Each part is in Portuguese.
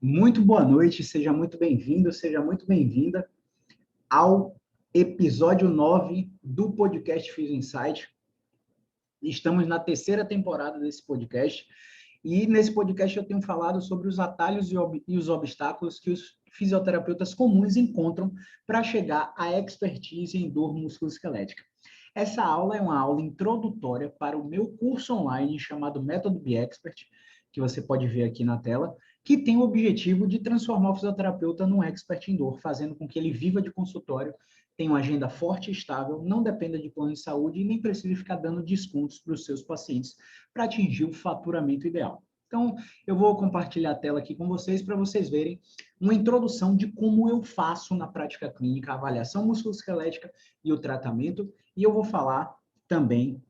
Muito boa noite, seja muito bem-vindo, seja muito bem-vinda ao episódio 9 do podcast Fiz Insight. Estamos na terceira temporada desse podcast e nesse podcast eu tenho falado sobre os atalhos e os obstáculos que os fisioterapeutas comuns encontram para chegar à expertise em dor musculoesquelética. Essa aula é uma aula introdutória para o meu curso online chamado Método Be Expert, que você pode ver aqui na tela, que tem o objetivo de transformar o fisioterapeuta num expert em dor, fazendo com que ele viva de consultório, tenha uma agenda forte e estável, não dependa de plano de saúde e nem precise ficar dando descontos para os seus pacientes para atingir o faturamento ideal. Então, eu vou compartilhar a tela aqui com vocês para vocês verem uma introdução de como eu faço na prática clínica a avaliação musculoesquelética e o tratamento, e eu vou falar também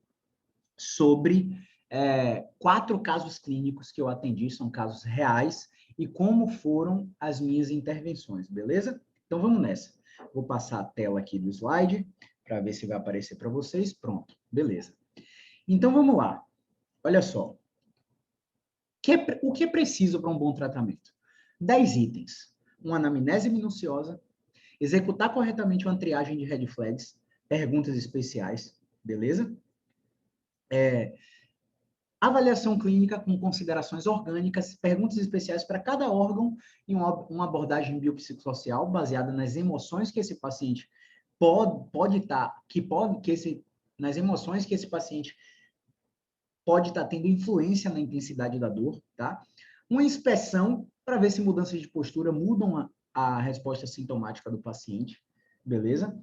sobre 4 casos clínicos que eu atendi, são casos reais, e como foram as minhas intervenções, beleza? Então, vamos nessa. Vou passar a tela aqui do slide, para ver se vai aparecer para vocês. Pronto, beleza. Então, vamos lá. Olha só. O que é preciso para um bom tratamento? 10 itens. Uma anamnese minuciosa, executar corretamente uma triagem de red flags, perguntas especiais, beleza? Avaliação clínica com considerações orgânicas, perguntas especiais para cada órgão e uma abordagem biopsicossocial baseada nas emoções que esse paciente nas emoções que esse paciente pode estar tendo influência na intensidade da dor, tá? Uma inspeção para ver se mudanças de postura mudam a resposta sintomática do paciente, beleza?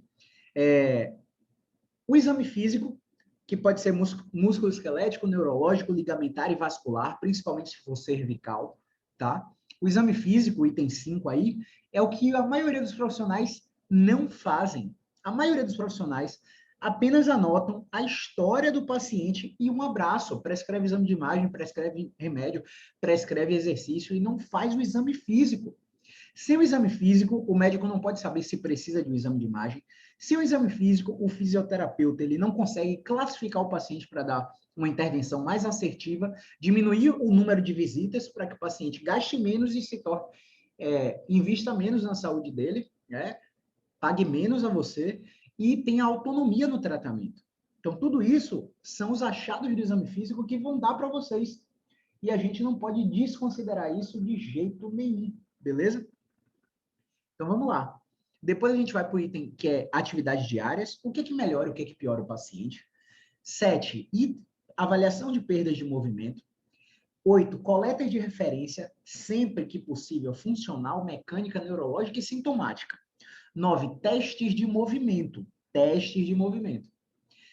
O exame físico, que pode ser músculo esquelético, neurológico, ligamentar e vascular, principalmente se for cervical, tá? O exame físico, item 5 aí, é o que a maioria dos profissionais não fazem. A maioria dos profissionais apenas anotam a história do paciente e um abraço, prescreve exame de imagem, prescreve remédio, prescreve exercício e não faz o exame físico. Sem o exame físico, o médico não pode saber se precisa de um exame de imagem. Sem o exame físico, o fisioterapeuta ele não consegue classificar o paciente para dar uma intervenção mais assertiva, diminuir o número de visitas para que o paciente gaste menos e se torne, invista menos na saúde dele, né? Pague menos a você e tenha autonomia no tratamento. Então, tudo isso são os achados do exame físico que vão dar para vocês. E a gente não pode desconsiderar isso de jeito nenhum, beleza? Então, vamos lá. Depois a gente vai para o item que é atividades diárias. O que melhora e o que piora o paciente. 7, avaliação de perdas de movimento. 8, coletas de referência, sempre que possível, funcional, mecânica, neurológica e sintomática. 9, testes de movimento. Testes de movimento.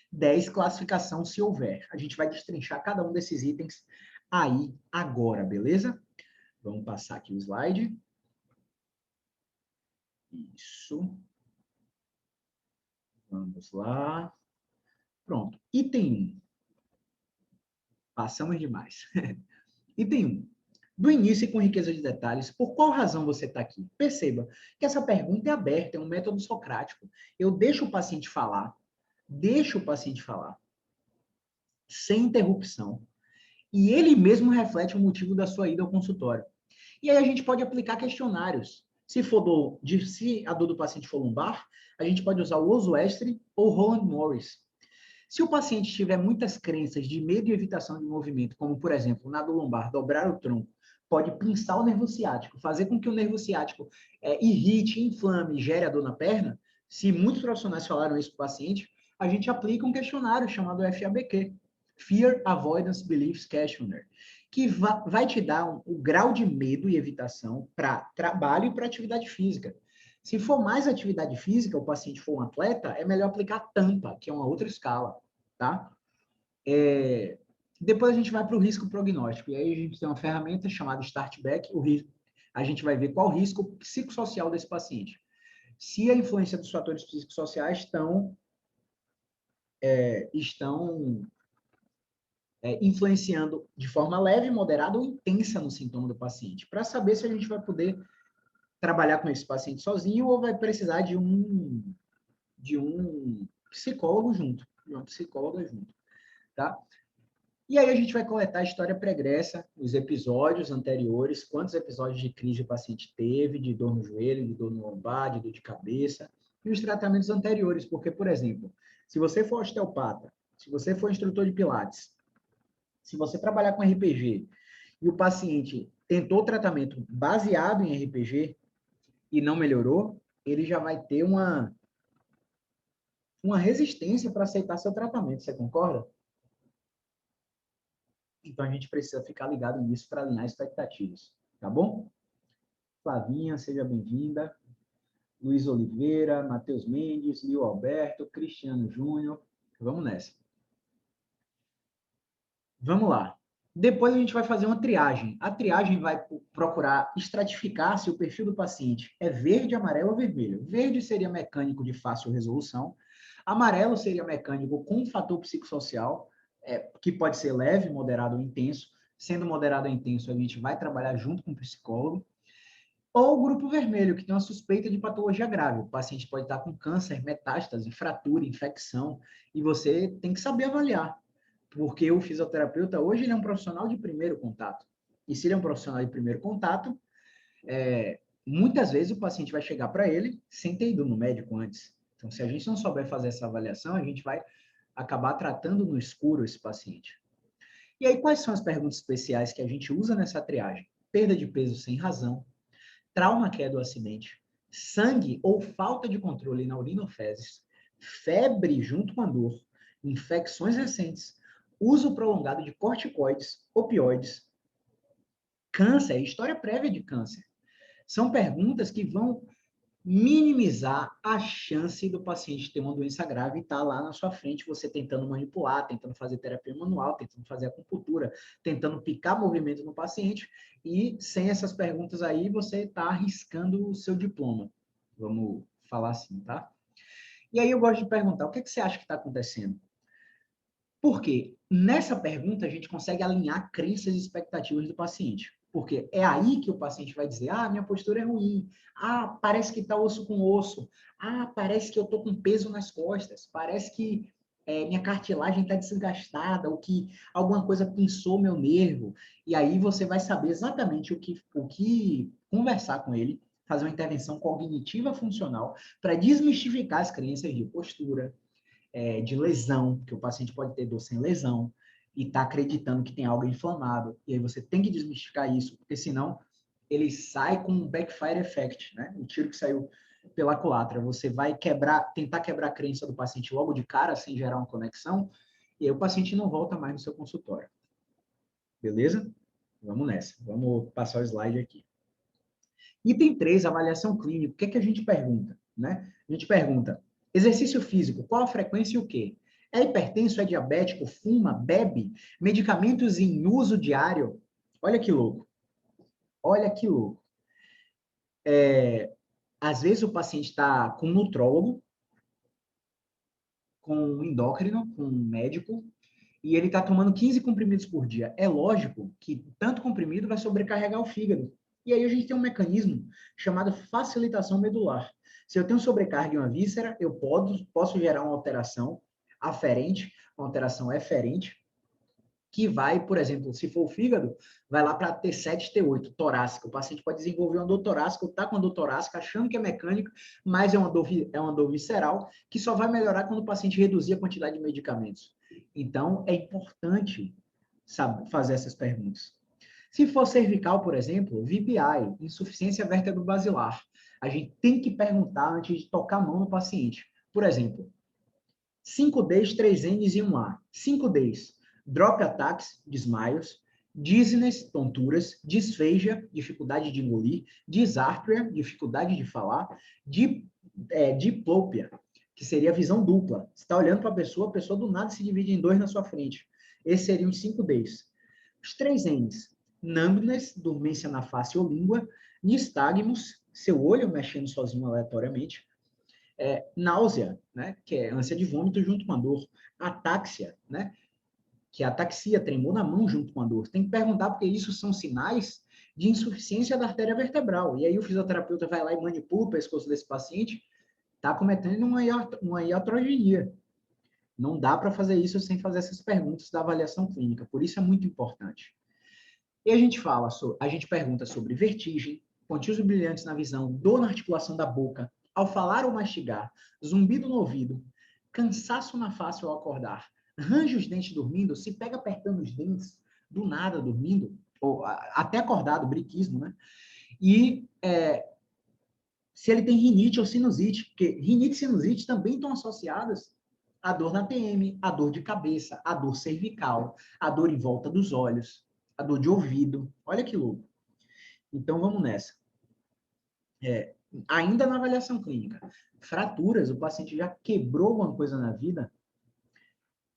10, classificação, se houver. A gente vai destrinchar cada um desses itens aí agora, beleza? Vamos passar aqui o slide. Isso. Vamos lá. Pronto. Item 1. Passamos demais. Item 1. Do início e com riqueza de detalhes, por qual razão você está aqui? Perceba que essa pergunta é aberta, é um método socrático. Eu deixo o paciente falar, sem interrupção, e ele mesmo reflete o motivo da sua ida ao consultório. E aí a gente pode aplicar questionários. Se a dor do paciente for lombar, a gente pode usar o Oswestry ou Roland Morris. Se o paciente tiver muitas crenças de medo e evitação de movimento, como, por exemplo, na dor lombar, dobrar o tronco, pode pinçar o nervo ciático, fazer com que o nervo ciático irrite, inflame, gere a dor na perna, se muitos profissionais falaram isso para o paciente, a gente aplica um questionário chamado FABQ, Fear Avoidance Beliefs Questionnaire, que vai te dar o grau de medo e evitação para trabalho e para atividade física. Se for mais atividade física, o paciente for um atleta, é melhor aplicar tampa, que é uma outra escala, tá? Depois a gente vai para o risco prognóstico, e aí a gente tem uma ferramenta chamada Startback, a gente vai ver qual o risco psicossocial desse paciente. Se a influência dos fatores psicossociais estão influenciando de forma leve, moderada ou intensa no sintoma do paciente, para saber se a gente vai poder trabalhar com esse paciente sozinho ou vai precisar de um psicólogo junto, de uma psicóloga junto, tá? E aí a gente vai coletar a história pregressa, os episódios anteriores, quantos episódios de crise o paciente teve, de dor no joelho, de dor no lombar, de dor de cabeça, e os tratamentos anteriores, porque, por exemplo, se você for osteopata, se você for instrutor de pilates, se você trabalhar com RPG e o paciente tentou tratamento baseado em RPG e não melhorou, ele já vai ter uma resistência para aceitar seu tratamento, você concorda? Então a gente precisa ficar ligado nisso para alinhar expectativas, tá bom? Flavinha, seja bem-vinda. Luiz Oliveira, Matheus Mendes, Lio Alberto, Cristiano Júnior. Vamos nessa. Vamos lá. Depois a gente vai fazer uma triagem. A triagem vai procurar estratificar se o perfil do paciente é verde, amarelo ou vermelho. Verde seria mecânico de fácil resolução. Amarelo seria mecânico com fator psicossocial, que pode ser leve, moderado ou intenso. Sendo moderado ou intenso, a gente vai trabalhar junto com o psicólogo. Ou o grupo vermelho, que tem uma suspeita de patologia grave. O paciente pode estar com câncer, metástase, fratura, infecção, e você tem que saber avaliar. Porque o fisioterapeuta hoje ele é um profissional de primeiro contato. E se ele é um profissional de primeiro contato, muitas vezes o paciente vai chegar para ele sem ter ido no médico antes. Então, se a gente não souber fazer essa avaliação, a gente vai acabar tratando no escuro esse paciente. E aí, quais são as perguntas especiais que a gente usa nessa triagem? Perda de peso sem razão, trauma que é do acidente, sangue ou falta de controle na urinofezes, febre junto com a dor, infecções recentes, uso prolongado de corticoides, opioides, câncer, história prévia de câncer. São perguntas que vão minimizar a chance do paciente ter uma doença grave e estar lá na sua frente, você tentando manipular, tentando fazer terapia manual, tentando fazer acupuntura, tentando picar movimento no paciente, e sem essas perguntas aí, você está arriscando o seu diploma. Vamos falar assim, tá? E aí eu gosto de perguntar, o que você acha que está acontecendo? Porque nessa pergunta a gente consegue alinhar crenças e expectativas do paciente. Porque é aí que o paciente vai dizer, minha postura é ruim, parece que está osso com osso, parece que eu estou com peso nas costas, parece que minha cartilagem está desgastada, ou que alguma coisa pinçou meu nervo. E aí você vai saber exatamente o que conversar com ele, fazer uma intervenção cognitiva funcional para desmistificar as crenças de postura, de lesão, que o paciente pode ter dor sem lesão, e está acreditando que tem algo inflamado. E aí você tem que desmistificar isso, porque senão ele sai com um backfire effect, né? O tiro que saiu pela culatra. Você vai tentar quebrar a crença do paciente logo de cara, sem gerar uma conexão, e aí o paciente não volta mais no seu consultório. Beleza? Vamos nessa. Vamos passar o slide aqui. Item 3, avaliação clínica. O que é que a gente pergunta? Né? A gente pergunta, exercício físico, qual a frequência e o quê? É hipertenso, é diabético, fuma, bebe, medicamentos em uso diário? Olha que louco. Olha que louco. Às vezes o paciente está com um nutrólogo, com um endócrino, com um médico, e ele está tomando 15 comprimidos por dia. É lógico que tanto comprimido vai sobrecarregar o fígado. E aí a gente tem um mecanismo chamado facilitação medular. Se eu tenho sobrecarga em uma víscera, eu posso gerar uma alteração aferente, uma alteração eferente, que vai, por exemplo, se for o fígado, vai lá para T7, T8, torácica. O paciente pode desenvolver uma dor torácica, ou está com a dor torácica, achando que é mecânica, mas é uma dor visceral, que só vai melhorar quando o paciente reduzir a quantidade de medicamentos. Então, é importante, sabe, fazer essas perguntas. Se for cervical, por exemplo, VBI, insuficiência vértebro-basilar. A gente tem que perguntar antes de tocar a mão no paciente. Por exemplo, 5Ds, 3Ns e 1A. 5Ds, drop attacks, desmaios, dizziness, tonturas, disfagia, dificuldade de engolir, dysarthria, dificuldade de falar, diplopia, que seria visão dupla. Você está olhando para a pessoa do nada se divide em dois na sua frente. Esses seriam os 5Ds. Os 3Ns, numbness, dormência na face ou língua, nistagmus, seu olho mexendo sozinho aleatoriamente, náusea, né, que é ânsia de vômito junto com a dor, atáxia, né, que é ataxia, tremor na mão junto com a dor. Tem que perguntar porque isso são sinais de insuficiência da artéria vertebral. E aí o fisioterapeuta vai lá e manipula o pescoço desse paciente, está cometendo uma iatrogenia. Não dá para fazer isso sem fazer essas perguntas da avaliação clínica, por isso é muito importante. E a gente pergunta sobre vertigem, pontinhos brilhantes na visão, dor na articulação da boca, ao falar ou mastigar, zumbido no ouvido, cansaço na face ao acordar, range os dentes dormindo, se pega apertando os dentes do nada dormindo, ou até acordado, briquismo, né? E se ele tem rinite ou sinusite, porque rinite e sinusite também estão associadas à dor na TM, à dor de cabeça, à dor cervical, à dor em volta dos olhos, à dor de ouvido. Olha que louco. Então, vamos nessa. Ainda na avaliação clínica, fraturas, o paciente já quebrou alguma coisa na vida,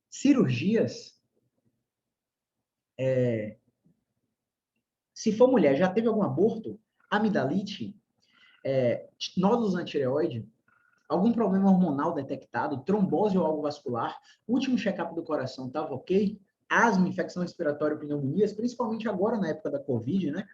cirurgias, se for mulher, já teve algum aborto, amidalite, nódulos na tireoide, algum problema hormonal detectado, trombose ou algo vascular, último check-up do coração estava ok, asma, infecção respiratória, pneumonias, principalmente agora na época da Covid, né?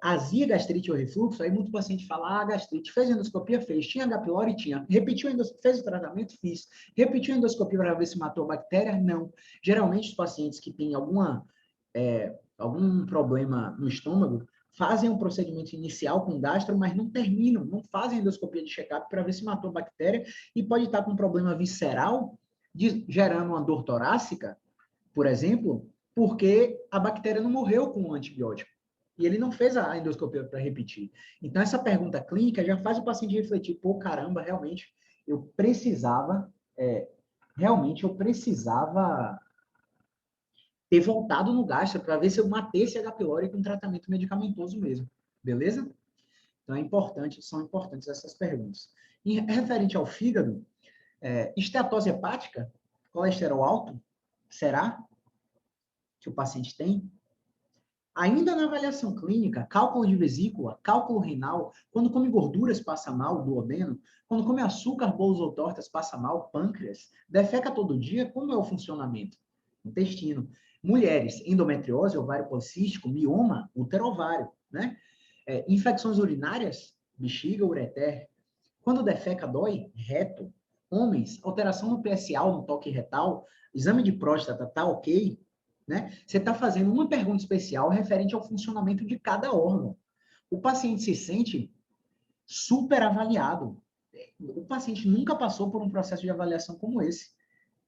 Azia, gastrite ou refluxo, aí muito paciente fala, gastrite, fez endoscopia? Fez. Tinha H. pylori? Tinha. Repetiu fez o tratamento? Fiz. Repetiu a endoscopia para ver se matou a bactéria? Não. Geralmente, os pacientes que têm algum problema no estômago fazem um procedimento inicial com gastro, mas não terminam, não fazem endoscopia de check-up para ver se matou a bactéria e pode estar com um problema visceral, gerando uma dor torácica, por exemplo, porque a bactéria não morreu com o antibiótico. E ele não fez a endoscopia para repetir. Então, essa pergunta clínica já faz o paciente refletir, pô, caramba, realmente, eu precisava ter voltado no gastro para ver se eu matei esse H. pylori com tratamento medicamentoso mesmo. Beleza? Então, são importantes essas perguntas. E referente ao fígado, esteatose hepática, colesterol alto, será que o paciente tem? Ainda na avaliação clínica, cálculo de vesícula, cálculo renal, quando come gorduras passa mal, duodeno, quando come açúcar, bolos ou tortas passa mal, pâncreas, defeca todo dia, como é o funcionamento? Intestino. Mulheres, endometriose, ovário policístico, mioma, útero-ovário, né? Infecções urinárias, bexiga, ureter. Quando defeca dói, reto. Homens, alteração no PSA, no toque retal, exame de próstata, tá ok? Né? Você está fazendo uma pergunta especial referente ao funcionamento de cada órgão. O paciente se sente super avaliado. O paciente nunca passou por um processo de avaliação como esse,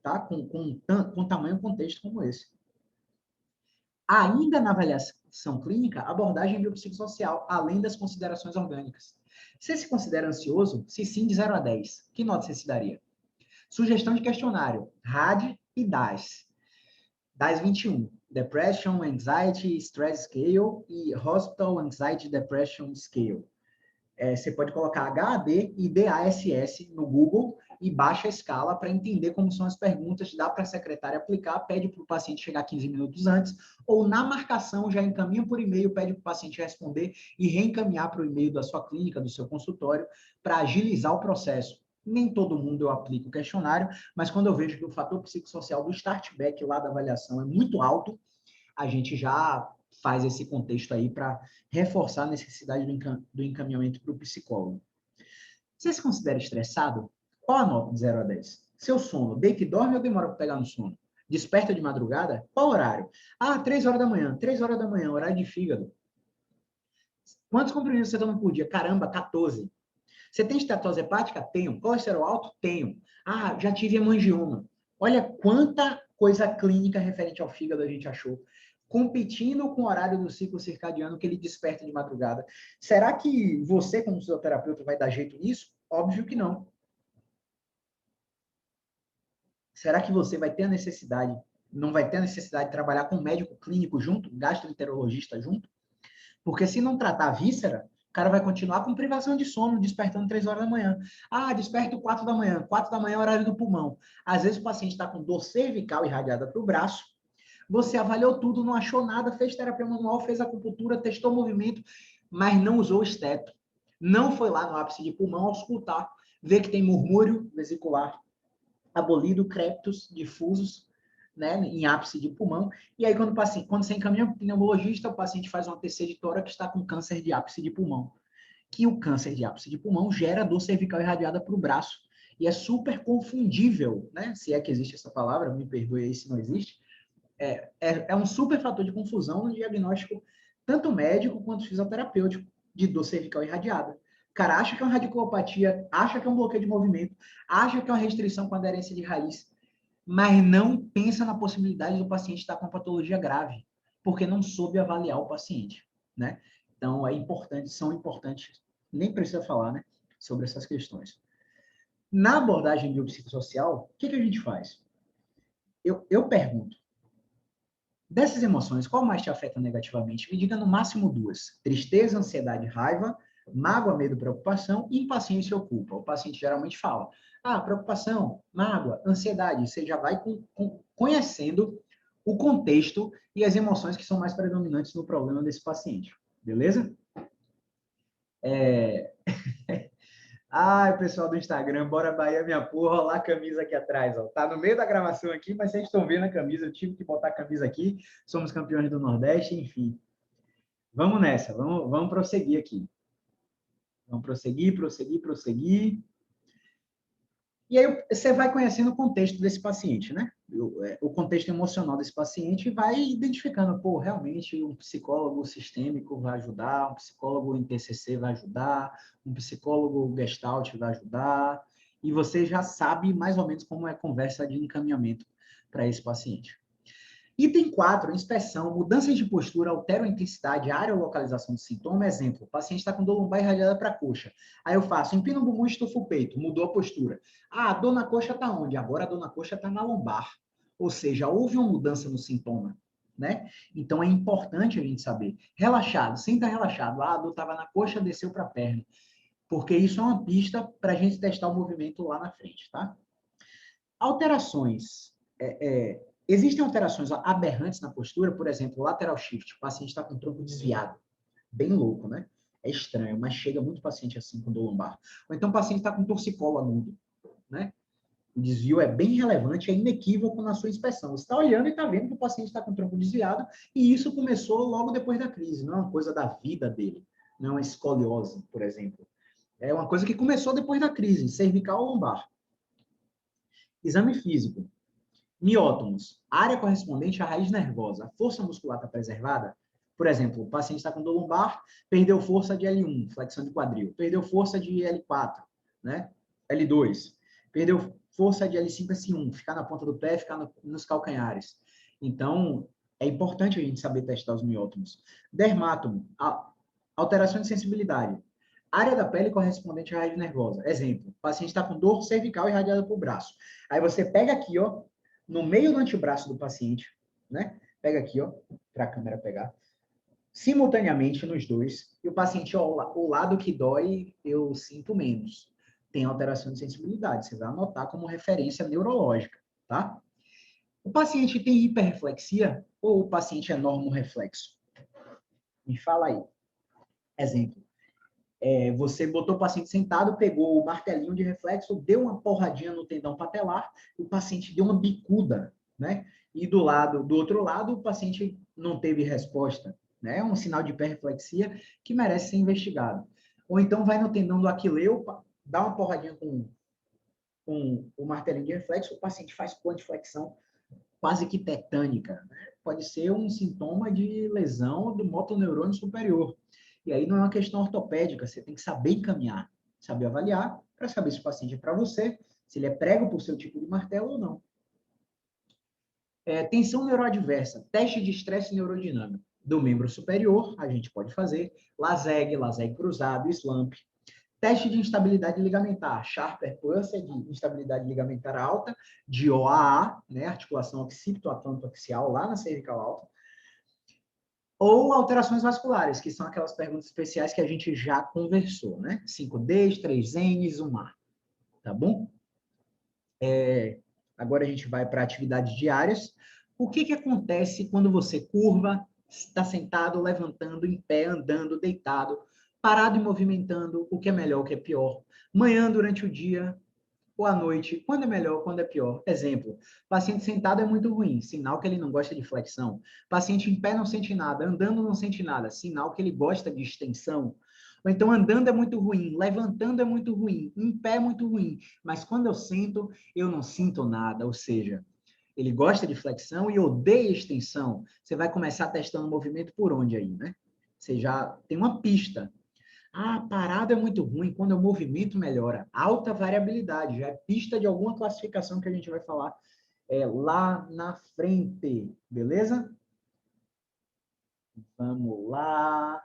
tá? Com tamanho e contexto como esse. Ainda na avaliação clínica, abordagem biopsicossocial, além das considerações orgânicas. Você se considera ansioso? Se sim, de 0 a 10. Que nota você se daria? Sugestão de questionário, RAD e DAS. DAS 21, Depression, Anxiety, Stress Scale e Hospital Anxiety Depression Scale. Você pode colocar HAD e DASS no Google e baixa a escala para entender como são as perguntas, dá para a secretária aplicar, pede para o paciente chegar 15 minutos antes, ou na marcação já encaminha por e-mail, pede para o paciente responder e reencaminhar para o e-mail da sua clínica, do seu consultório, para agilizar o processo. Nem todo mundo eu aplico o questionário, mas quando eu vejo que o fator psicossocial do startback lá da avaliação é muito alto, a gente já faz esse contexto aí para reforçar a necessidade do encaminhamento para o psicólogo. Você se considera estressado? Qual a nota de 0 a 10? Seu sono, deita e dorme ou demora para pegar no sono? Desperta de madrugada? Qual horário? 3 horas da manhã. 3 horas da manhã, horário de fígado. Quantos comprimidos você toma por dia? Caramba, 14. Você tem esteatose hepática? Tenho. Colesterol alto? Tenho. Já tive hemangioma. Olha quanta coisa clínica referente ao fígado a gente achou. Competindo com o horário do ciclo circadiano que ele desperta de madrugada. Será que você, como fisioterapeuta, vai dar jeito nisso? Óbvio que não. Será que você vai ter a necessidade, não vai ter a necessidade de trabalhar com um médico clínico junto, gastroenterologista junto? Porque se não tratar a víscera, o cara vai continuar com privação de sono, despertando 3 horas da manhã. Desperto 4 da manhã. 4 da manhã é horário do pulmão. Às vezes o paciente está com dor cervical irradiada para o braço, você avaliou tudo, não achou nada, fez terapia manual, fez acupuntura, testou movimento, mas não usou o esteto. Não foi lá no ápice de pulmão auscultar, ver que tem murmúrio vesicular, abolido, crépitos difusos, né, em ápice de pulmão. E aí, quando você encaminha para o pneumologista, o paciente faz uma TC de tórax que está com câncer de ápice de pulmão. Que o câncer de ápice de pulmão gera dor cervical irradiada para o braço. e é super confundível, né? Se é que existe essa palavra, me perdoe aí se não existe. É um super fator de confusão no diagnóstico, tanto médico quanto fisioterapêutico, de dor cervical irradiada. O cara acha que é uma radiculopatia, acha que é um bloqueio de movimento, acha que é uma restrição com aderência de raiz, mas não pensa na possibilidade do paciente estar com patologia grave, porque não soube avaliar o paciente, né? Então, são importantes, nem precisa falar, né, sobre essas questões. Na abordagem biopsicossocial, o que a gente faz? Eu pergunto, dessas emoções, qual mais te afeta negativamente? Me diga no máximo duas: tristeza, ansiedade, raiva, mágoa, medo, preocupação e impaciência ou culpa. O paciente geralmente fala: preocupação, mágoa, ansiedade. Você já vai conhecendo o contexto e as emoções que são mais predominantes no problema desse paciente. Beleza? Ai, pessoal do Instagram, bora Bahia, minha porra, olha lá a camisa aqui atrás, ó. Tá no meio da gravação aqui, mas vocês estão vendo a camisa, eu tive que botar a camisa aqui, somos campeões do Nordeste, enfim. Vamos nessa, vamos prosseguir aqui. Vamos prosseguir. E aí você vai conhecendo o contexto desse paciente, né? O contexto emocional desse paciente e vai identificando, pô, realmente um psicólogo sistêmico vai ajudar, um psicólogo em TCC vai ajudar, um psicólogo Gestalt vai ajudar, e você já sabe mais ou menos como é a conversa de encaminhamento para esse paciente. Item 4, inspeção, mudanças de postura alteram a intensidade, área ou localização do sintoma. Exemplo, o paciente está com dor lombar irradiada para a coxa. Aí eu faço, empino o bumbum e estufa o peito, mudou a postura. A dor na coxa está onde? Agora a dor na coxa está na lombar. Ou seja, houve uma mudança no sintoma, né? Então é importante a gente saber. Relaxado, senta relaxado. A dor estava na coxa, desceu para a perna. Porque isso é uma pista para a gente testar o movimento lá na frente, tá? Alterações. Existem alterações aberrantes na postura, por exemplo, lateral shift. O paciente está com o tronco desviado. Bem louco, né? É estranho, mas chega muito paciente assim com dor lombar. Ou então o paciente está com torcicolo agudo, né? O desvio é bem relevante, é inequívoco na sua inspeção. Você está olhando e está vendo que o paciente está com o tronco desviado, e isso começou logo depois da crise, não é uma coisa da vida dele, não é uma escoliose, por exemplo. É uma coisa que começou depois da crise, cervical ou lombar. Exame físico. Miótomos, área correspondente à raiz nervosa. A força muscular está preservada? Por exemplo, o paciente está com dor lombar, perdeu força de L1, flexão de quadril. Perdeu força de L4, né? L2. Perdeu força de L5, S1, ficar na ponta do pé, ficar nos calcanhares. Então, é importante a gente saber testar os miótomos. Dermátomo, alteração de sensibilidade. Área da pele correspondente à raiz nervosa. Exemplo, o paciente está com dor cervical irradiada para o braço. Aí você pega aqui, ó, no meio do antebraço do paciente, né? Pega aqui, ó, para a câmera pegar. Simultaneamente nos dois. E o paciente, ó, o lado que dói, eu sinto menos. Tem alteração de sensibilidade. Você vai anotar como referência neurológica, tá? O paciente tem hiperreflexia ou o paciente é normoreflexo? Me fala aí. Exemplo. Você botou o paciente sentado, pegou o martelinho de reflexo, deu uma porradinha no tendão patelar, o paciente deu uma bicuda, né? E do outro lado, o paciente não teve resposta, né? É um sinal de hiperreflexia que merece ser investigado. Ou então vai no tendão do aquileu, dá uma porradinha com o martelinho de reflexo, o paciente faz plantiflexão quase que tetânica, né? Pode ser um sintoma de lesão do motoneurônio superior. E aí não é uma questão ortopédica, você tem que saber encaminhar, saber avaliar, para saber se o paciente é para você, se ele é prego por seu tipo de martelo ou não. Tensão neuroadversa, teste de estresse neurodinâmico. Do membro superior, a gente pode fazer LASEG cruzado, SLAMP. Teste de instabilidade ligamentar, Sharper Plus é de instabilidade ligamentar alta, de OAA, né, articulação occipito-atlanto-axial, lá na cervical alta, ou alterações vasculares, que são aquelas perguntas especiais que a gente já conversou, né? 5Ds, 3Ns, 1A, tá bom? Agora a gente vai para atividades diárias. O que acontece quando você curva, está sentado, levantando, em pé, andando, deitado, parado e movimentando, o que é melhor, o que é pior? Manhã, durante o dia, ou à noite, quando é melhor, quando é pior. Exemplo, paciente sentado é muito ruim, sinal que ele não gosta de flexão. Paciente em pé não sente nada, andando não sente nada, sinal que ele gosta de extensão. Ou então andando é muito ruim, levantando é muito ruim, em pé é muito ruim, mas quando eu sento, eu não sinto nada, ou seja, ele gosta de flexão e odeia extensão. Você vai começar testando o movimento por onde aí, né? Você já tem uma pista. Ah, parada é muito ruim, quando o movimento melhora. Alta variabilidade, já é pista de alguma classificação que a gente vai falar lá na frente, beleza? Vamos lá.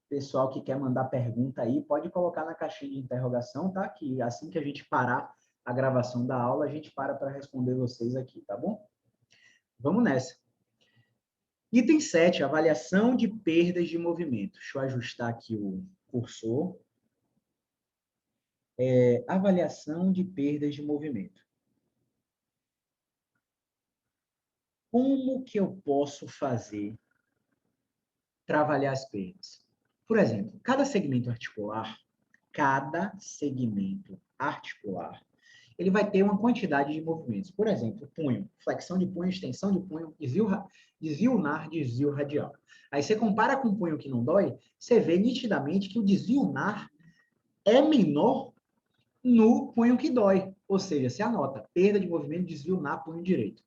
Pessoal que quer mandar pergunta aí, pode colocar na caixinha de interrogação, tá? Que assim que a gente parar a gravação da aula, a gente para responder vocês aqui, tá bom? Vamos nessa. Item 7, avaliação de perdas de movimento. Deixa eu ajustar aqui o cursor. Avaliação de perdas de movimento. Como que eu posso fazer para avaliar as perdas? Por exemplo, cada segmento articular, ele vai ter uma quantidade de movimentos. Por exemplo, punho, flexão de punho, extensão de punho, desvio ulnar, desvio radial. Aí você compara com o punho que não dói, você vê nitidamente que o desvio ulnar é menor no punho que dói. Ou seja, você anota, perda de movimento, desvio ulnar, punho direito.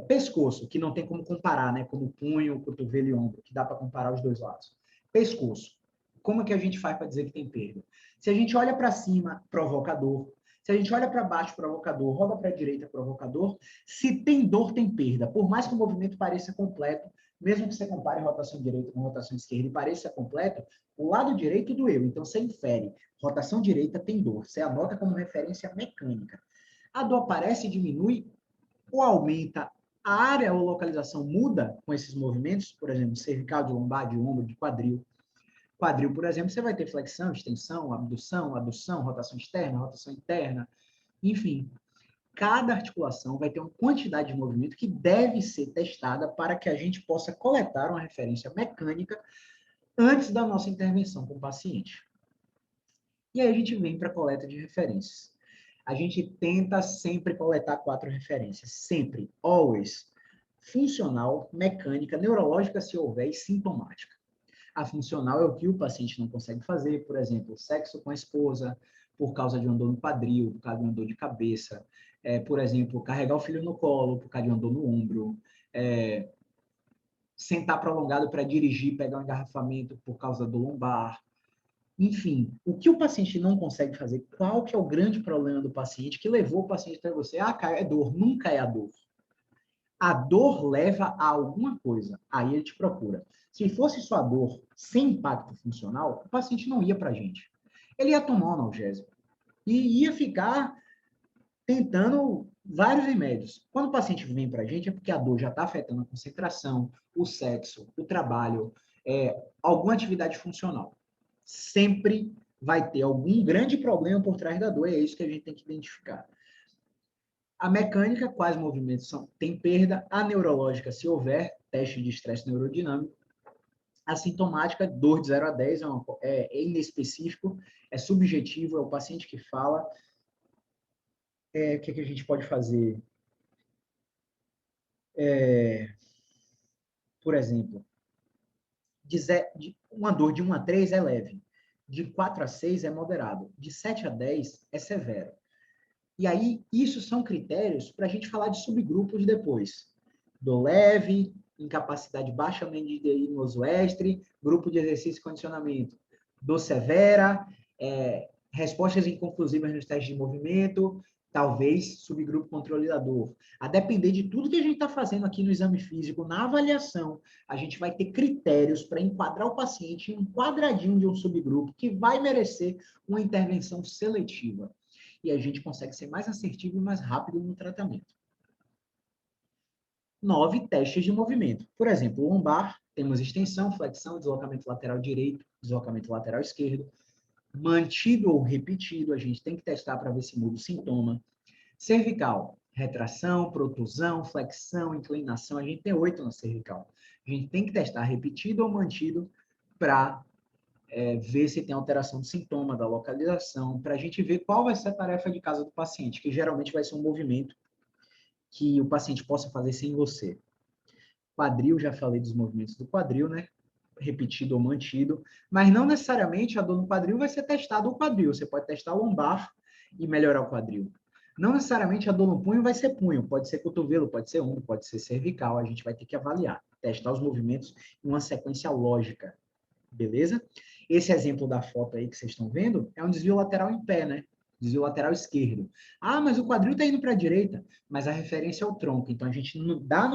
Pescoço, que não tem como comparar, né? Como punho, cotovelo e ombro, que dá para comparar os dois lados. Pescoço. Como é que a gente faz para dizer que tem perda? Se a gente olha para cima, provocador. Se a gente olha para baixo, provocador. Roda para a direita, provocador. Se tem dor, tem perda. Por mais que o movimento pareça completo, mesmo que você compare rotação direita com rotação esquerda e pareça completo, o lado direito doeu. Então, você infere. Rotação direita tem dor. Você anota como referência mecânica. A dor aparece e diminui ou aumenta, a área ou localização muda com esses movimentos, por exemplo, cervical, de lombar, de ombro, de quadril. Quadril, por exemplo, você vai ter flexão, extensão, abdução, adução, rotação externa, rotação interna, enfim. Cada articulação vai ter uma quantidade de movimento que deve ser testada para que a gente possa coletar uma referência mecânica antes da nossa intervenção com o paciente. E aí a gente vem para a coleta de referências. A gente tenta sempre coletar 4 referências, sempre, always. Funcional, mecânica, neurológica, se houver, e sintomática. A funcional é o que o paciente não consegue fazer, por exemplo, sexo com a esposa, por causa de uma dor no quadril, por causa de uma dor de cabeça, por exemplo, carregar o filho no colo, por causa de uma dor no ombro, sentar prolongado para dirigir, pegar um engarrafamento por causa do lombar. Enfim, o que o paciente não consegue fazer, qual que é o grande problema do paciente que levou o paciente até você? Ah, Caio, é dor. Nunca é a dor. A dor leva a alguma coisa. Aí ele te procura. Se fosse só a dor sem impacto funcional, o paciente não ia para a gente. Ele ia tomar um analgésico e ia ficar tentando vários remédios. Quando o paciente vem para a gente, é porque a dor já está afetando a concentração, o sexo, o trabalho, alguma atividade funcional. Sempre vai ter algum grande problema por trás da dor, e é isso que a gente tem que identificar. A mecânica, quais movimentos tem perda, a neurológica, se houver, teste de estresse neurodinâmico, a sintomática, dor de 0 a 10, é inespecífico, é subjetivo, é o paciente que fala. O que a gente pode fazer? Por exemplo, uma dor de 1 a 3 é leve, de 4 a 6 é moderado, de 7 a 10 é severo. E aí, isso são critérios para a gente falar de subgrupos depois. Dor leve, incapacidade baixa medida aí no Oswestre, grupo de exercício e condicionamento. Dor severa, respostas inconclusivas nos testes de movimento, talvez subgrupo controle da dor. A depender de tudo que a gente está fazendo aqui no exame físico, na avaliação, a gente vai ter critérios para enquadrar o paciente em um quadradinho de um subgrupo que vai merecer uma intervenção seletiva. E a gente consegue ser mais assertivo e mais rápido no tratamento. 9 testes de movimento. Por exemplo, lombar, temos extensão, flexão, deslocamento lateral direito, deslocamento lateral esquerdo. Mantido ou repetido, a gente tem que testar para ver se muda o sintoma. Cervical, retração, protusão, flexão, inclinação. A gente tem 8 na cervical. A gente tem que testar repetido ou mantido para ver se tem alteração do sintoma, da localização, para a gente ver qual vai ser a tarefa de casa do paciente, que geralmente vai ser um movimento que o paciente possa fazer sem você. Quadril, já falei dos movimentos do quadril, né? repetido ou mantido, mas não necessariamente a dor no quadril vai ser testada o quadril, você pode testar o lombar e melhorar o quadril. Não necessariamente a dor no punho vai ser punho, pode ser cotovelo, pode ser ombro, pode ser cervical, a gente vai ter que avaliar, testar os movimentos em uma sequência lógica, beleza? Esse exemplo da foto aí que vocês estão vendo é um desvio lateral em pé, né? Desvio lateral esquerdo. Ah, mas o quadril está indo para a direita, mas a referência é o tronco, então a gente dá a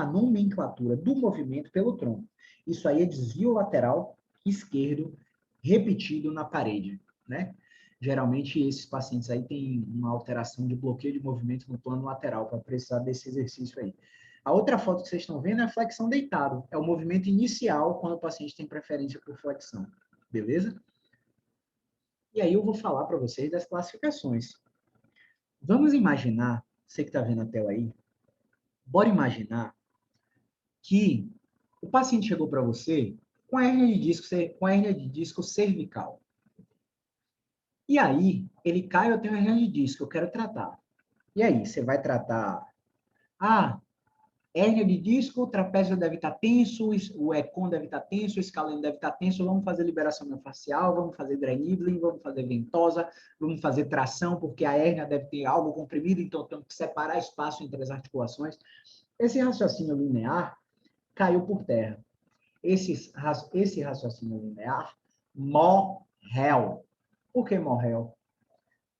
nomenclatura do movimento pelo tronco. Isso aí é desvio lateral esquerdo repetido na parede, né? Geralmente, esses pacientes aí têm uma alteração de bloqueio de movimento no plano lateral para precisar desse exercício aí. A outra foto que vocês estão vendo é a flexão deitado. É o movimento inicial quando o paciente tem preferência por flexão. Beleza? E aí eu vou falar para vocês das classificações. Vamos imaginar, você que está vendo a tela aí, bora imaginar que o paciente chegou para você com hérnia de disco cervical. E aí, ele cai, eu tenho hérnia de disco, eu quero tratar. E aí, você vai tratar... Ah, hérnia de disco, o trapézio deve estar tenso, o econ deve estar tenso, o escaleno deve estar tenso, vamos fazer liberação miofascial, vamos fazer dry needling, vamos fazer ventosa, vamos fazer tração, porque a hérnia deve ter algo comprimido, então temos que separar espaço entre as articulações. Esse raciocínio linear caiu por terra. Esse raciocínio linear morreu. Por que morreu?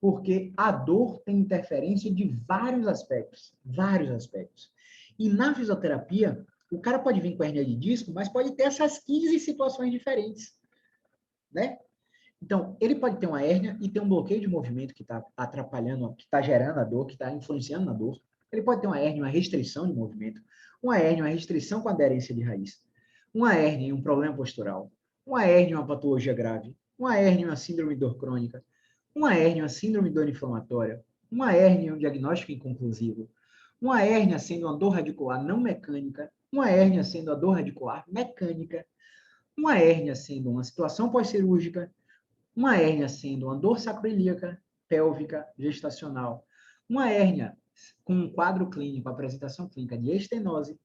Porque a dor tem interferência de vários aspectos. Vários aspectos. E na fisioterapia, o cara pode vir com hernia de disco, mas pode ter essas 15 situações diferentes. Né? Então, ele pode ter uma hérnia e ter um bloqueio de movimento que está atrapalhando, que está gerando a dor, que está influenciando na dor. Ele pode ter uma hérnia, uma restrição de movimento. Uma hérnia, uma restrição com aderência de raiz. Uma hérnia e um problema postural. Uma hérnia e uma patologia grave. Uma hérnia e uma síndrome de dor crônica. Uma hérnia, uma síndrome de dor inflamatória, uma hérnia, um diagnóstico inconclusivo, uma hérnia sendo uma dor radicular não mecânica, uma hérnia sendo a dor radicular mecânica, uma hérnia sendo uma situação pós-cirúrgica, uma hérnia sendo uma dor sacroiliaca, pélvica, gestacional, uma hérnia com um quadro clínico, apresentação clínica de estenose,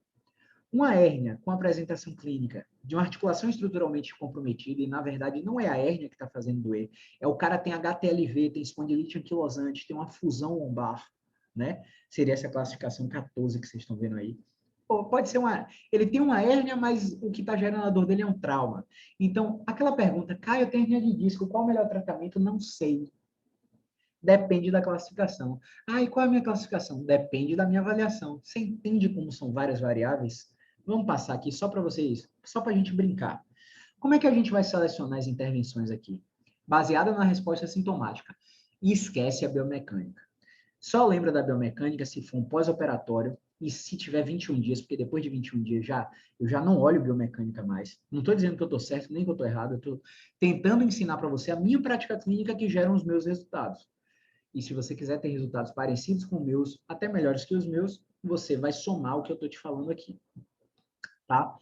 uma hérnia com apresentação clínica de uma articulação estruturalmente comprometida, e na verdade não é a hérnia que está fazendo doer, é o cara tem HTLV, tem espondilite anquilosante, tem uma fusão lombar, né? Seria essa classificação 14 que vocês estão vendo aí. Ou pode ser ele tem uma hérnia, mas o que está gerando a dor dele é um trauma. Então, aquela pergunta, Caio, eu tenho hérnia de disco, qual o melhor tratamento? Não sei. Depende da classificação. Ah, e qual é a minha classificação? Depende da minha avaliação. Você entende como são várias variáveis? Vamos passar aqui só para vocês, só para a gente brincar. Como é que a gente vai selecionar as intervenções aqui? Baseada na resposta sintomática. E esquece a biomecânica. Só lembra da biomecânica se for um pós-operatório e se tiver 21 dias, porque depois de 21 dias eu já não olho biomecânica mais. Não estou dizendo que eu estou certo, nem que eu estou errado. Eu estou tentando ensinar para você a minha prática clínica que gera os meus resultados. E se você quiser ter resultados parecidos com os meus, até melhores que os meus, você vai somar o que eu estou te falando aqui. Tá?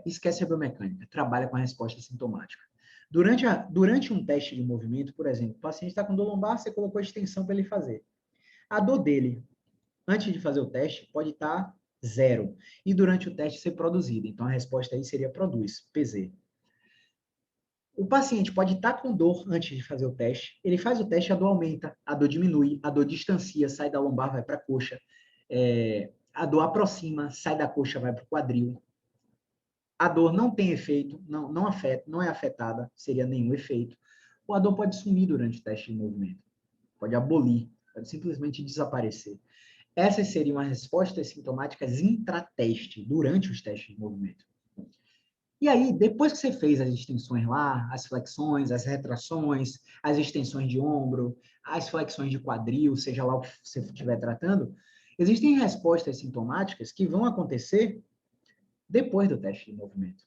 Esquece a biomecânica, trabalha com a resposta sintomática. Durante um teste de movimento, por exemplo, o paciente está com dor lombar, você colocou a extensão para ele fazer. A dor dele, antes de fazer o teste, pode estar zero. E durante o teste ser produzida. Então, a resposta aí seria produz, PZ. O paciente pode estar com dor antes de fazer o teste. Ele faz o teste, a dor aumenta, a dor diminui, a dor distancia, sai da lombar, vai para a coxa. A dor aproxima, sai da coxa, vai para o quadril. A dor não tem efeito, não afeta, não é afetada, seria nenhum efeito. Ou a dor pode sumir durante o teste de movimento. Pode abolir, pode simplesmente desaparecer. Essas seriam as respostas sintomáticas intrateste, durante os testes de movimento. E aí, depois que você fez as extensões lá, as flexões, as retrações, as extensões de ombro, as flexões de quadril, seja lá o que você estiver tratando, existem respostas sintomáticas que vão acontecer depois do teste de movimento.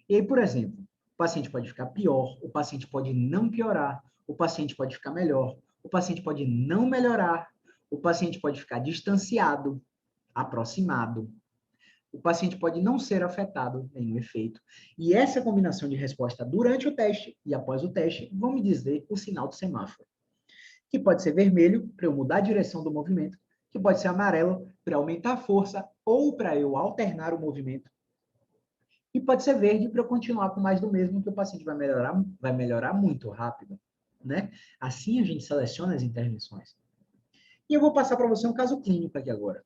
E aí, por exemplo, o paciente pode ficar pior, o paciente pode não piorar, o paciente pode ficar melhor, o paciente pode não melhorar, o paciente pode ficar distanciado, aproximado, o paciente pode não ser afetado, nenhum efeito. E essa combinação de resposta durante o teste e após o teste vão me dizer o sinal do semáforo, que pode ser vermelho para eu mudar a direção do movimento, que pode ser amarelo para aumentar a força ou para eu alternar o movimento, E pode ser verde para eu continuar com mais do mesmo, que o paciente vai melhorar muito rápido, né? Assim a gente seleciona as intervenções. E eu vou passar para você um caso clínico aqui agora,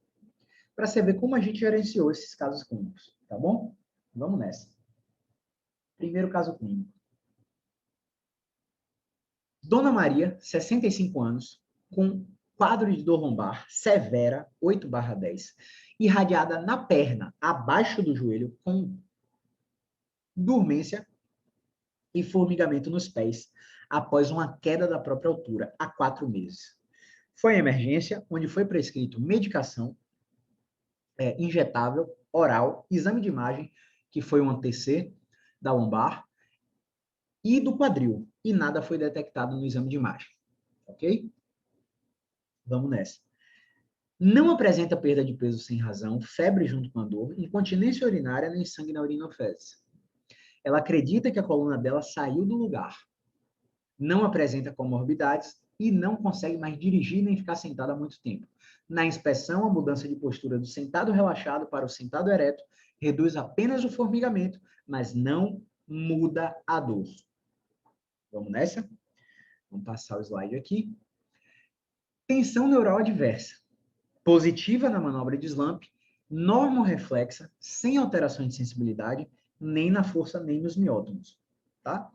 para você ver como a gente gerenciou esses casos clínicos, tá bom? Vamos nessa. Primeiro caso clínico. Dona Maria, 65 anos, com quadro de dor lombar severa, 8/10, irradiada na perna, abaixo do joelho, com dormência e formigamento nos pés, após uma queda da própria altura, há 4 meses. Foi em emergência, onde foi prescrito medicação injetável, oral, exame de imagem, que foi um ATC da lombar, e do quadril, e nada foi detectado no exame de imagem, ok? Vamos nessa. Não apresenta perda de peso sem razão, febre junto com a dor, incontinência urinária nem sangue na urina ou fezes. Ela acredita que a coluna dela saiu do lugar. Não apresenta comorbidades e não consegue mais dirigir nem ficar sentada há muito tempo. Na inspeção, a mudança de postura do sentado relaxado para o sentado ereto reduz apenas o formigamento, mas não muda a dor. Vamos nessa? Vamos passar o slide aqui. Tensão neural adversa. Positiva na manobra de Slump, normoreflexa, sem alterações de sensibilidade, nem na força, nem nos miótomos. Tá?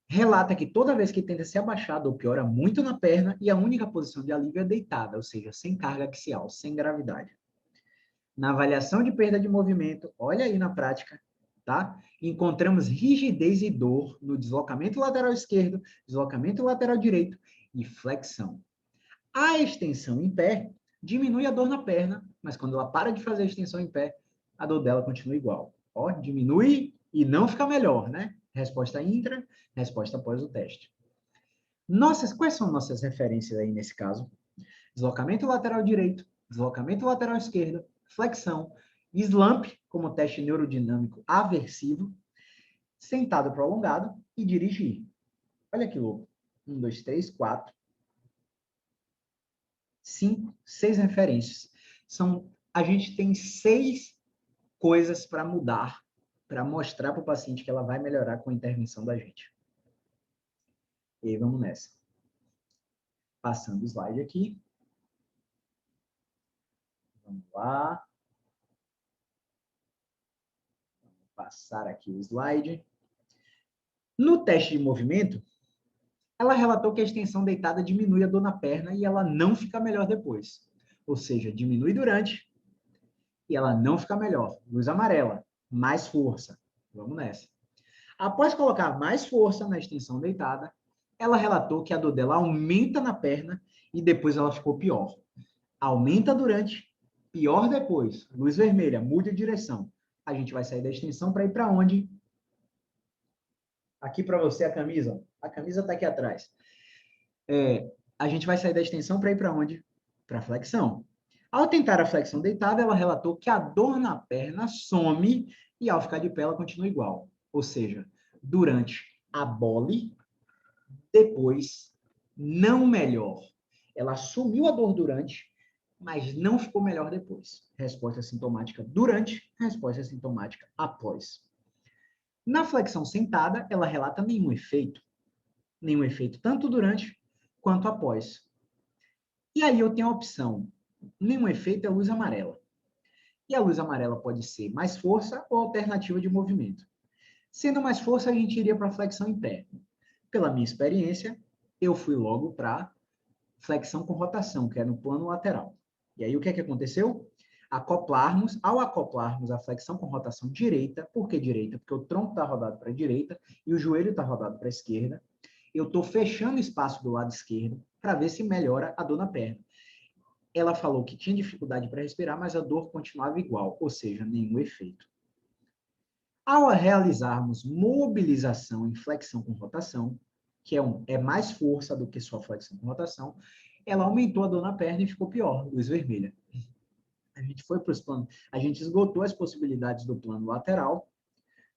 Relata que toda vez que tenta se abaixar, a dor piora muito na perna e a única posição de alívio é deitada, ou seja, sem carga axial, sem gravidade. Na avaliação de perda de movimento, olha aí na prática, tá? Encontramos rigidez e dor no deslocamento lateral esquerdo, deslocamento lateral direito e flexão. A extensão em pé diminui a dor na perna, mas quando ela para de fazer a extensão em pé, a dor dela continua igual. Ó, diminui e não fica melhor, né? Resposta intra, resposta após o teste. Quais são nossas referências aí nesse caso? Deslocamento lateral direito, deslocamento lateral esquerdo, flexão, slump, como teste neurodinâmico aversivo, sentado prolongado e dirigir. Olha que louco. 1, 2, 3, 4, 5, 6 referências. A gente tem 6 coisas para mudar, para mostrar para o paciente que ela vai melhorar com a intervenção da gente. E aí, vamos nessa. Passando o slide aqui. Vamos lá. Vamos passar aqui o slide. No teste de movimento, ela relatou que a extensão deitada diminui a dor na perna e ela não fica melhor depois. Ou seja, diminui durante e ela não fica melhor. Luz amarela, mais força. Vamos nessa. Após colocar mais força na extensão deitada, ela relatou que a dor dela aumenta na perna e depois ela ficou pior. Aumenta durante, pior depois. Luz vermelha, mude a direção. A gente vai sair da extensão para ir para onde? Aqui para você a camisa. A camisa está aqui atrás. A gente vai sair da extensão para ir para onde? Para a flexão. Ao tentar a flexão deitada, ela relatou que a dor na perna some e ao ficar de pé ela continua igual. Ou seja, durante abole, depois não melhor. Ela assumiu a dor durante, mas não ficou melhor depois. Resposta sintomática durante, resposta sintomática após. Na flexão sentada, ela relata nenhum efeito. Nenhum efeito tanto durante quanto após. E aí eu tenho a opção, nenhum efeito é luz amarela. E a luz amarela pode ser mais força ou alternativa de movimento. Sendo mais força, a gente iria para a flexão em pé. Pela minha experiência, eu fui logo para flexão com rotação, que é no plano lateral. E aí o que é que aconteceu? Ao acoplarmos a flexão com rotação direita, por que direita? Porque o tronco está rodado para a direita e o joelho está rodado para a esquerda. Eu estou fechando o espaço do lado esquerdo para ver se melhora a dor na perna. Ela falou que tinha dificuldade para respirar, mas a dor continuava igual, ou seja, nenhum efeito. Ao realizarmos mobilização em flexão com rotação, que é mais força do que só flexão com rotação, ela aumentou a dor na perna e ficou pior, luz vermelha. A gente foi para os planos, a gente esgotou as possibilidades do plano lateral,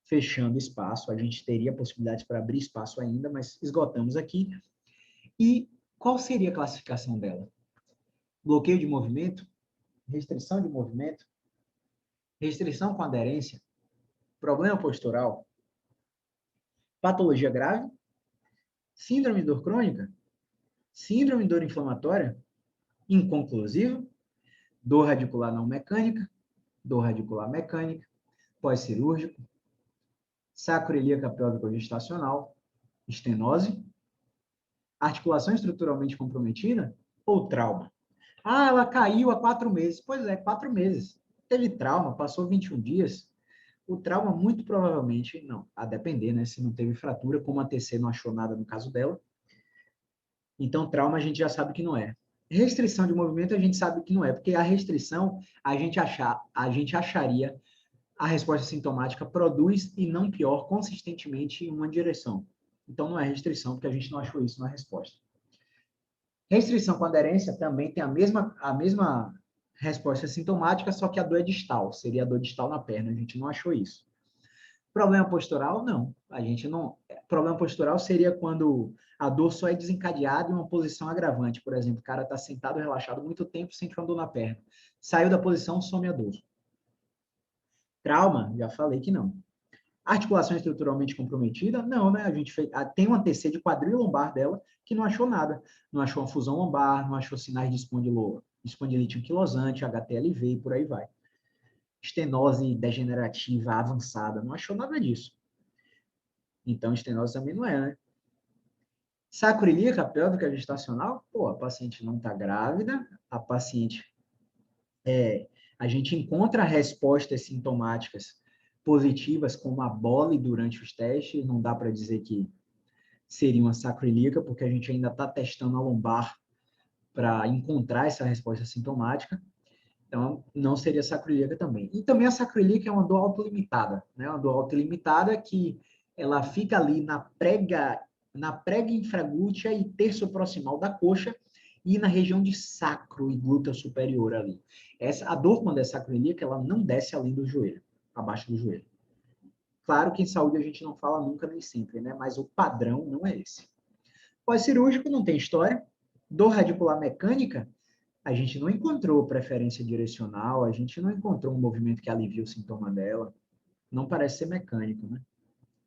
fechando espaço, a gente teria possibilidades para abrir espaço ainda, mas esgotamos aqui. E qual seria a classificação dela? Bloqueio de movimento, restrição de movimento, restrição com aderência, Problema postural, patologia grave, síndrome de dor crônica, síndrome de dor inflamatória, inconclusivo, dor radicular não mecânica, dor radicular mecânica, pós-cirúrgico, sacroiliaca pélvica gestacional, estenose, articulação estruturalmente comprometida ou trauma. Ah, ela caiu há 4 meses. Pois é, 4 meses. Teve trauma, passou 21 dias. O trauma, muito provavelmente, não, a depender, né? Se não teve fratura, como a TC não achou nada no caso dela. Então, trauma a gente já sabe que não é. Restrição de movimento a gente sabe que não é, porque a restrição a gente acharia a resposta sintomática produz e não pior consistentemente em uma direção. Então, não é restrição, porque a gente não achou isso na resposta. Restrição com aderência também tem a mesma resposta sintomática, só que a dor é distal, seria a dor distal na perna, a gente não achou isso. Problema postural, não. A gente não. Problema postural seria quando a dor só é desencadeada em uma posição agravante. Por exemplo, o cara está sentado, relaxado muito tempo, sente uma dor na perna. Saiu da posição, some a dor. Trauma, já falei que não. Articulação estruturalmente comprometida? Não, né? A gente tem uma TC de quadril lombar dela que não achou nada. Não achou uma fusão lombar, não achou sinais de espondilite anquilosante, HTLV e por aí vai. Estenose degenerativa avançada, não achou nada disso. Então, estenose também não é, né? Sacroiliaca pélvica gestacional? Pô, a paciente não está grávida, a paciente a gente encontra respostas sintomáticas positivas, como a bole durante os testes, não dá para dizer que seria uma sacroiliaca, porque a gente ainda está testando a lombar para encontrar essa resposta sintomática, então não seria sacroiliaca também. E também a sacroiliaca é uma dor autolimitada, né? Uma dor autolimitada que ela fica ali na prega infraglútea e terço proximal da coxa, e na região de sacro e glúteo superior ali. A dor, quando é sacroiliaca, ela não desce além do joelho, abaixo do joelho. Claro que em saúde a gente não fala nunca nem sempre, né? Mas o padrão não é esse. Pós-cirúrgico não tem história. Dor radicular mecânica, a gente não encontrou preferência direcional, a gente não encontrou um movimento que alivia o sintoma dela. Não parece ser mecânico, né?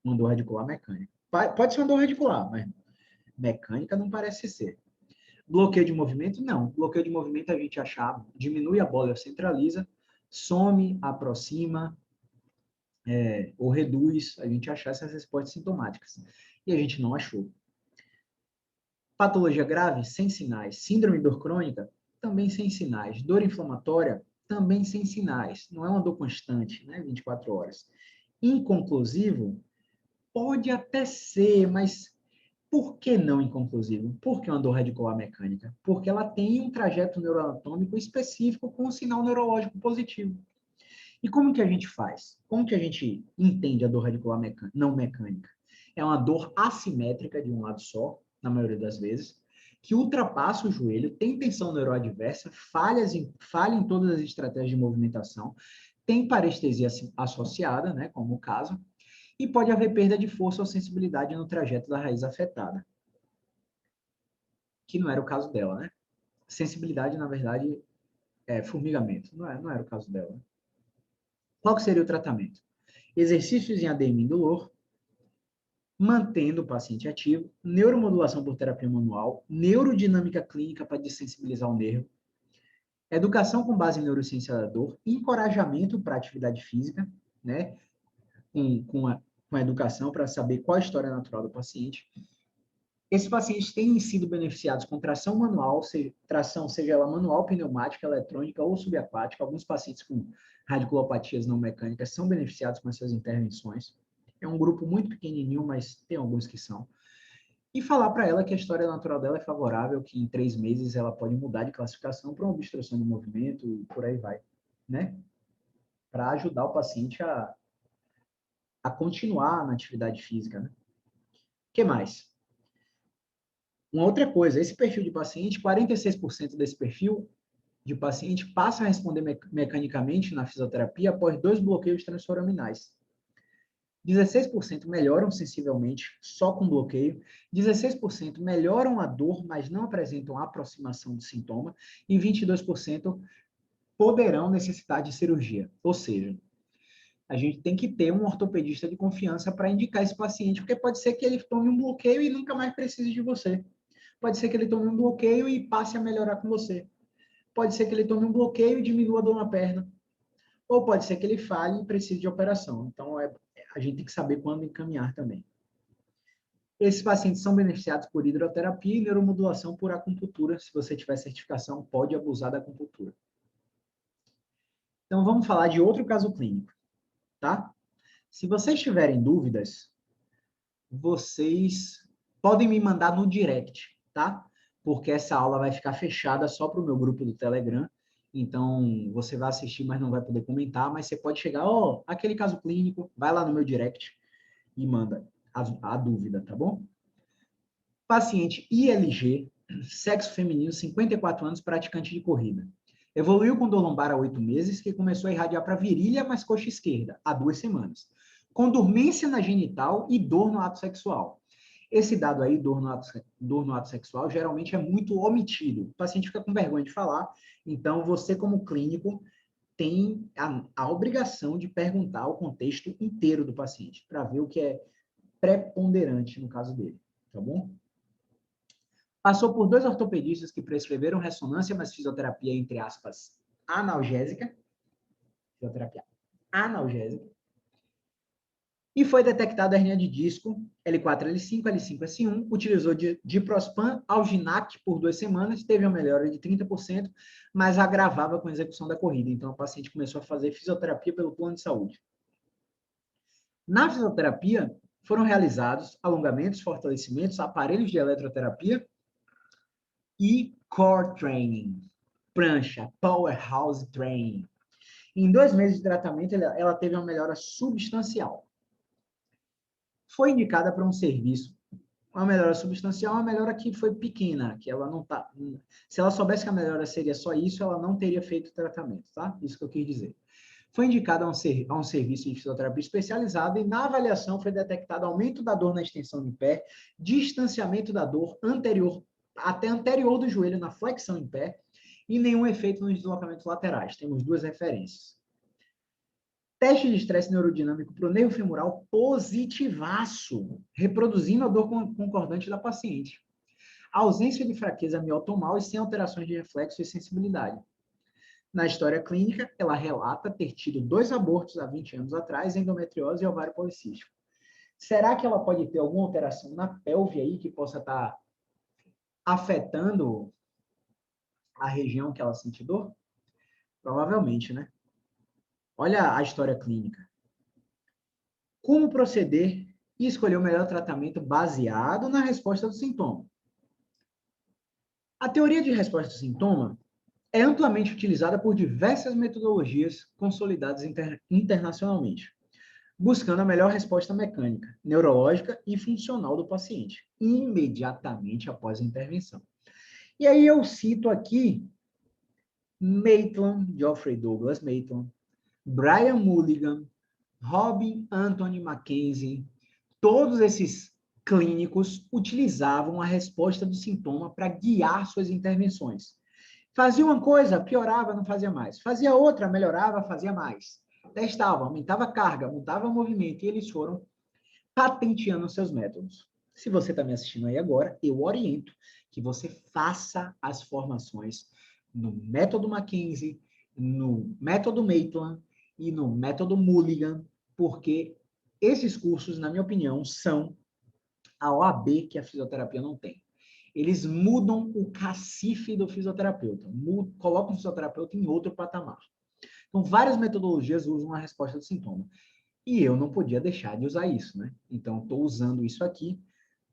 Uma dor radicular mecânica. Pode ser uma dor radicular, mas mecânica não parece ser. Bloqueio de movimento, não. Bloqueio de movimento a gente achar, diminui a bola, centraliza, some, aproxima, ou reduz, a gente achar essas respostas sintomáticas. E a gente não achou. Patologia grave, sem sinais. Síndrome de dor crônica, também sem sinais. Dor inflamatória, também sem sinais. Não é uma dor constante, né? 24 horas. Inconclusivo, pode até ser, mas por que não inconclusivo? Por que uma dor radicular mecânica? Porque ela tem um trajeto neuroanatômico específico com um sinal neurológico positivo. E como que a gente faz? Como que a gente entende a dor radicular não mecânica? É uma dor assimétrica de um lado só, na maioria das vezes, que ultrapassa o joelho, tem tensão neuroadversa, falha em todas as estratégias de movimentação, tem parestesia associada, né, como o caso, e pode haver perda de força ou sensibilidade no trajeto da raiz afetada, que não era o caso dela, né? Sensibilidade, na verdade, é formigamento, não era o caso dela. Né? Qual que seria o tratamento? Exercícios em ADM indolor, mantendo o paciente ativo, neuromodulação por terapia manual, neurodinâmica clínica para desensibilizar o nervo, educação com base em neurociência da dor, encorajamento para atividade física, né, com a educação para saber qual a história natural do paciente. Esses pacientes têm sido beneficiados com tração manual, seja ela manual, pneumática, eletrônica ou subaquática. Alguns pacientes com radiculopatias não mecânicas são beneficiados com essas intervenções. É um grupo muito pequenininho, mas tem alguns que são. E falar para ela que a história natural dela é favorável, que em 3 meses ela pode mudar de classificação para uma obstrução de movimento e por aí vai, né? Para ajudar o paciente a continuar na atividade física, né? O que mais? Uma outra coisa, esse perfil de paciente, 46% desse perfil de paciente passa a responder mecanicamente na fisioterapia após 2 bloqueios transforaminais. 16% melhoram sensivelmente só com bloqueio, 16% melhoram a dor, mas não apresentam aproximação do sintoma, e 22% poderão necessitar de cirurgia. Ou seja, A gente tem que ter um ortopedista de confiança para indicar esse paciente, porque pode ser que ele tome um bloqueio e nunca mais precise de você. Pode ser que ele tome um bloqueio e passe a melhorar com você. Pode ser que ele tome um bloqueio e diminua a dor na perna. Ou pode ser que ele falhe e precise de operação. Então, a gente tem que saber quando encaminhar também. Esses pacientes são beneficiados por hidroterapia e neuromodulação por acupuntura. Se você tiver certificação, pode abusar da acupuntura. Então, vamos falar de outro caso clínico, tá? Se vocês tiverem dúvidas, vocês podem me mandar no direct, tá? Porque essa aula vai ficar fechada só para o meu grupo do Telegram. Então, você vai assistir, mas não vai poder comentar. Mas você pode chegar, aquele caso clínico, vai lá no meu direct e manda a dúvida, tá bom? Paciente ILG, sexo feminino, 54 anos, praticante de corrida. Evoluiu com dor lombar há 8 meses, que começou a irradiar para a virilha, mas coxa esquerda, há 2 semanas. Com dormência na genital e dor no ato sexual. Esse dado aí, dor no ato sexual, geralmente é muito omitido. O paciente fica com vergonha de falar, então você, como clínico, tem a obrigação de perguntar o contexto inteiro do paciente, para ver o que é preponderante no caso dele, tá bom? Passou por 2 ortopedistas que prescreveram ressonância, mas fisioterapia, entre aspas, analgésica. Fisioterapia analgésica. E foi detectada hernia de disco, L4, L5, L5, S1. Utilizou diprospan, alginac por 2 semanas, teve uma melhora de 30%, mas agravava com a execução da corrida. Então, a paciente começou a fazer fisioterapia pelo plano de saúde. Na fisioterapia, foram realizados alongamentos, fortalecimentos, aparelhos de eletroterapia, e core training, prancha, powerhouse training. Em 2 meses de tratamento, ela teve uma melhora substancial. Foi indicada para um serviço. Uma melhora substancial, uma melhora que foi pequena, que ela não tá. Se ela soubesse que a melhora seria só isso, ela não teria feito o tratamento, tá? Isso que eu quis dizer. Foi indicada a um serviço de fisioterapia especializado e na avaliação foi detectado aumento da dor na extensão de pé, distanciamento da dor até anterior do joelho na flexão em pé e nenhum efeito nos deslocamentos laterais. Temos 2 referências. Teste de estresse neurodinâmico para o nervo femoral positivaço, reproduzindo a dor concordante da paciente. A ausência de fraqueza miotomal e sem alterações de reflexo e sensibilidade. Na história clínica, ela relata ter tido 2 abortos há 20 anos atrás, endometriose e ovário policístico. Será que ela pode ter alguma alteração na pelve aí que possa estar afetando a região que ela sente dor? Provavelmente, né? Olha a história clínica. Como proceder e escolher o melhor tratamento baseado na resposta do sintoma? A teoria de resposta do sintoma é amplamente utilizada por diversas metodologias consolidadas internacionalmente, buscando a melhor resposta mecânica, neurológica e funcional do paciente, imediatamente após a intervenção. E aí eu cito aqui Maitland, Geoffrey Douglas Maitland, Brian Mulligan, Robin Anthony Mackenzie, todos esses clínicos utilizavam a resposta do sintoma para guiar suas intervenções. Fazia uma coisa, piorava, não fazia mais. Fazia outra, melhorava, fazia mais. Testava, aumentava a carga, mudava o movimento e eles foram patenteando seus métodos. Se você está me assistindo aí agora, eu oriento que você faça as formações no método Mackenzie, no método Maitland e no método Mulligan, porque esses cursos, na minha opinião, são a OAB que a fisioterapia não tem. Eles mudam o cacife do fisioterapeuta, colocam o fisioterapeuta em outro patamar. Então, várias metodologias usam a resposta do sintoma. E eu não podia deixar de usar isso, né? Então, estou usando isso aqui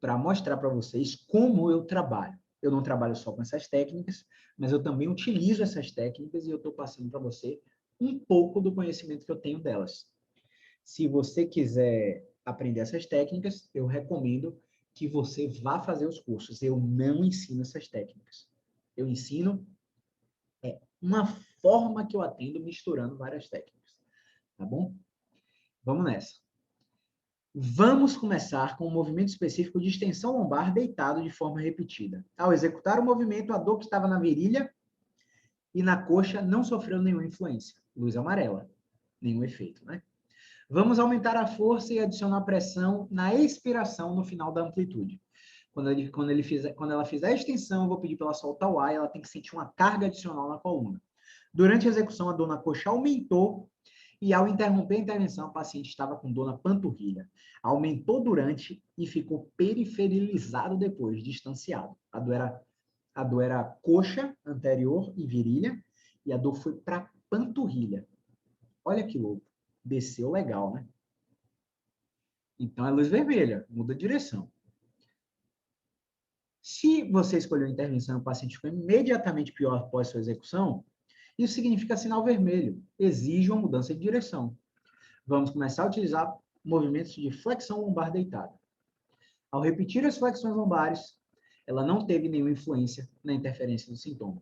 para mostrar para vocês como eu trabalho. Eu não trabalho só com essas técnicas, mas eu também utilizo essas técnicas e eu estou passando para você um pouco do conhecimento que eu tenho delas. Se você quiser aprender essas técnicas, eu recomendo que você vá fazer os cursos. Eu não ensino essas técnicas. Eu ensino uma forma que eu atendo misturando várias técnicas. Tá bom? Vamos nessa. Vamos começar com um movimento específico de extensão lombar deitado de forma repetida. Ao executar o movimento, a dor que estava na virilha e na coxa não sofreu nenhuma influência. Luz amarela. Nenhum efeito, né? Vamos aumentar a força e adicionar pressão na expiração no final da amplitude. Quando ela fizer a extensão, eu vou pedir para ela soltar o ar e ela tem que sentir uma carga adicional na coluna. Durante a execução, a dor na coxa aumentou e, ao interromper a intervenção, a paciente estava com dor na panturrilha. Aumentou durante e ficou periferilizado depois, distanciado. A dor era coxa anterior e virilha e a dor foi para panturrilha. Olha que louco. Desceu legal, né? Então, é luz vermelha, muda a direção. Se você escolheu a intervenção e o paciente ficou imediatamente pior após sua execução, isso significa sinal vermelho, exige uma mudança de direção. Vamos começar a utilizar movimentos de flexão lombar deitada. Ao repetir as flexões lombares, ela não teve nenhuma influência na interferência do sintoma.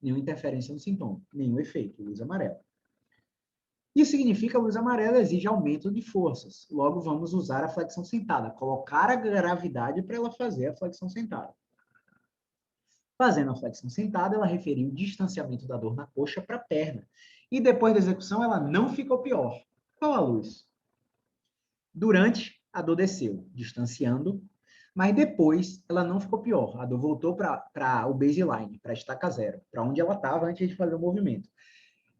Nenhuma interferência no sintoma, nenhum efeito, luz amarela. Isso significa que a luz amarela exige aumento de forças. Logo, vamos usar a flexão sentada, colocar a gravidade para ela fazer a flexão sentada. Fazendo a flexão sentada, ela referiu o distanciamento da dor na coxa para a perna. E depois da execução, ela não ficou pior. Qual a luz? Durante, a dor desceu, distanciando, mas depois ela não ficou pior. A dor voltou para o baseline, para a estaca zero, para onde ela estava antes de fazer o movimento.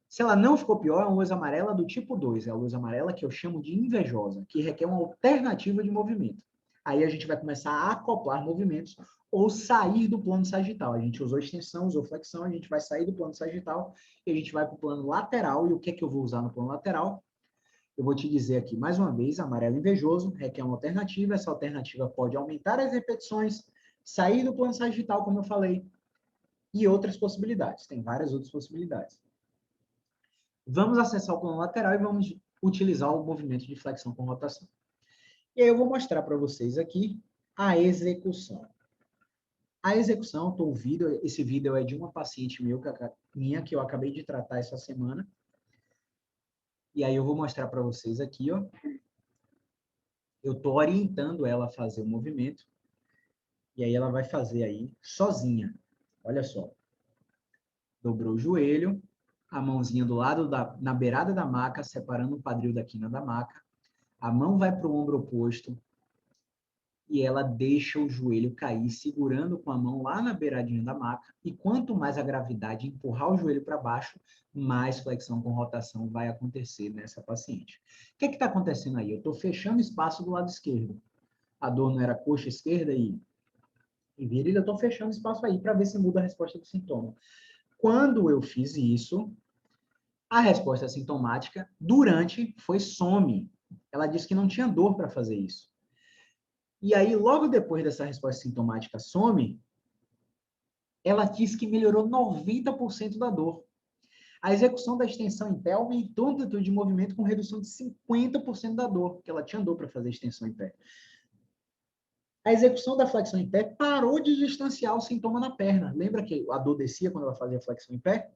Se ela não ficou pior, é uma luz amarela do tipo 2, é a luz amarela que eu chamo de invejosa, que requer uma alternativa de movimento. Aí a gente vai começar a acoplar movimentos ou sair do plano sagital. A gente usou extensão, usou flexão, a gente vai sair do plano sagital e a gente vai para o plano lateral. E o que é que eu vou usar no plano lateral? Eu vou te dizer aqui, mais uma vez, amarelo invejoso, requer uma alternativa. Essa alternativa pode aumentar as repetições, sair do plano sagital, como eu falei, e outras possibilidades. Tem várias outras possibilidades. Vamos acessar o plano lateral e vamos utilizar o movimento de flexão com rotação. E aí eu vou mostrar para vocês aqui a execução. A execução, esse vídeo é de uma paciente minha que eu acabei de tratar essa semana. E aí eu vou mostrar para vocês aqui, ó. Eu estou orientando ela a fazer o movimento. E aí ela vai fazer aí sozinha. Olha só. Dobrou o joelho, a mãozinha do lado na beirada da maca, separando o quadril da quina da maca. A mão vai para o ombro oposto e ela deixa o joelho cair, segurando com a mão lá na beiradinha da maca. E quanto mais a gravidade empurrar o joelho para baixo, mais flexão com rotação vai acontecer nessa paciente. O que está acontecendo aí? Eu estou fechando espaço do lado esquerdo. A dor não era coxa esquerda e virilha, eu estou fechando espaço aí para ver se muda a resposta do sintoma. Quando eu fiz isso, a resposta sintomática durante foi some. Ela disse que não tinha dor para fazer isso. E aí, logo depois dessa resposta sintomática some, ela disse que melhorou 90% da dor. A execução da extensão em pé aumentou a amplitude de movimento com redução de 50% da dor, porque ela tinha dor para fazer extensão em pé. A execução da flexão em pé parou de distanciar o sintoma na perna. Lembra que a dor descia quando ela fazia flexão em pé?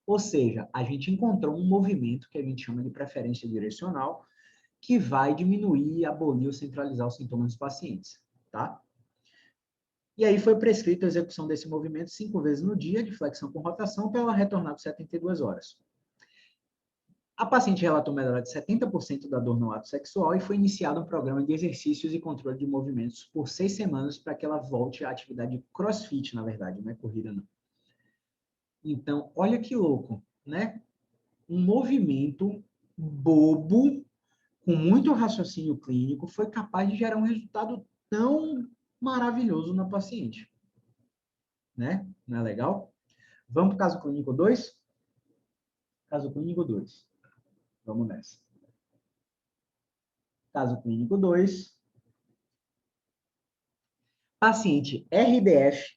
Ou seja, a gente encontrou um movimento que a gente chama de preferência direcional, que vai diminuir, abolir ou centralizar os sintomas dos pacientes, tá? E aí foi prescrita a execução desse movimento 5 vezes no dia, de flexão com rotação, para ela retornar por 72 horas. A paciente relatou melhora de 70% da dor no ato sexual e foi iniciado um programa de exercícios e controle de movimentos por 6 semanas para que ela volte à atividade de crossfit, na verdade, não é corrida, não. Então, olha que louco, né? Um movimento bobo, com muito raciocínio clínico, foi capaz de gerar um resultado tão maravilhoso na paciente. Né? Não é legal? Vamos para o caso clínico 2? Caso clínico 2. Vamos nessa. Caso clínico 2. Paciente RDF,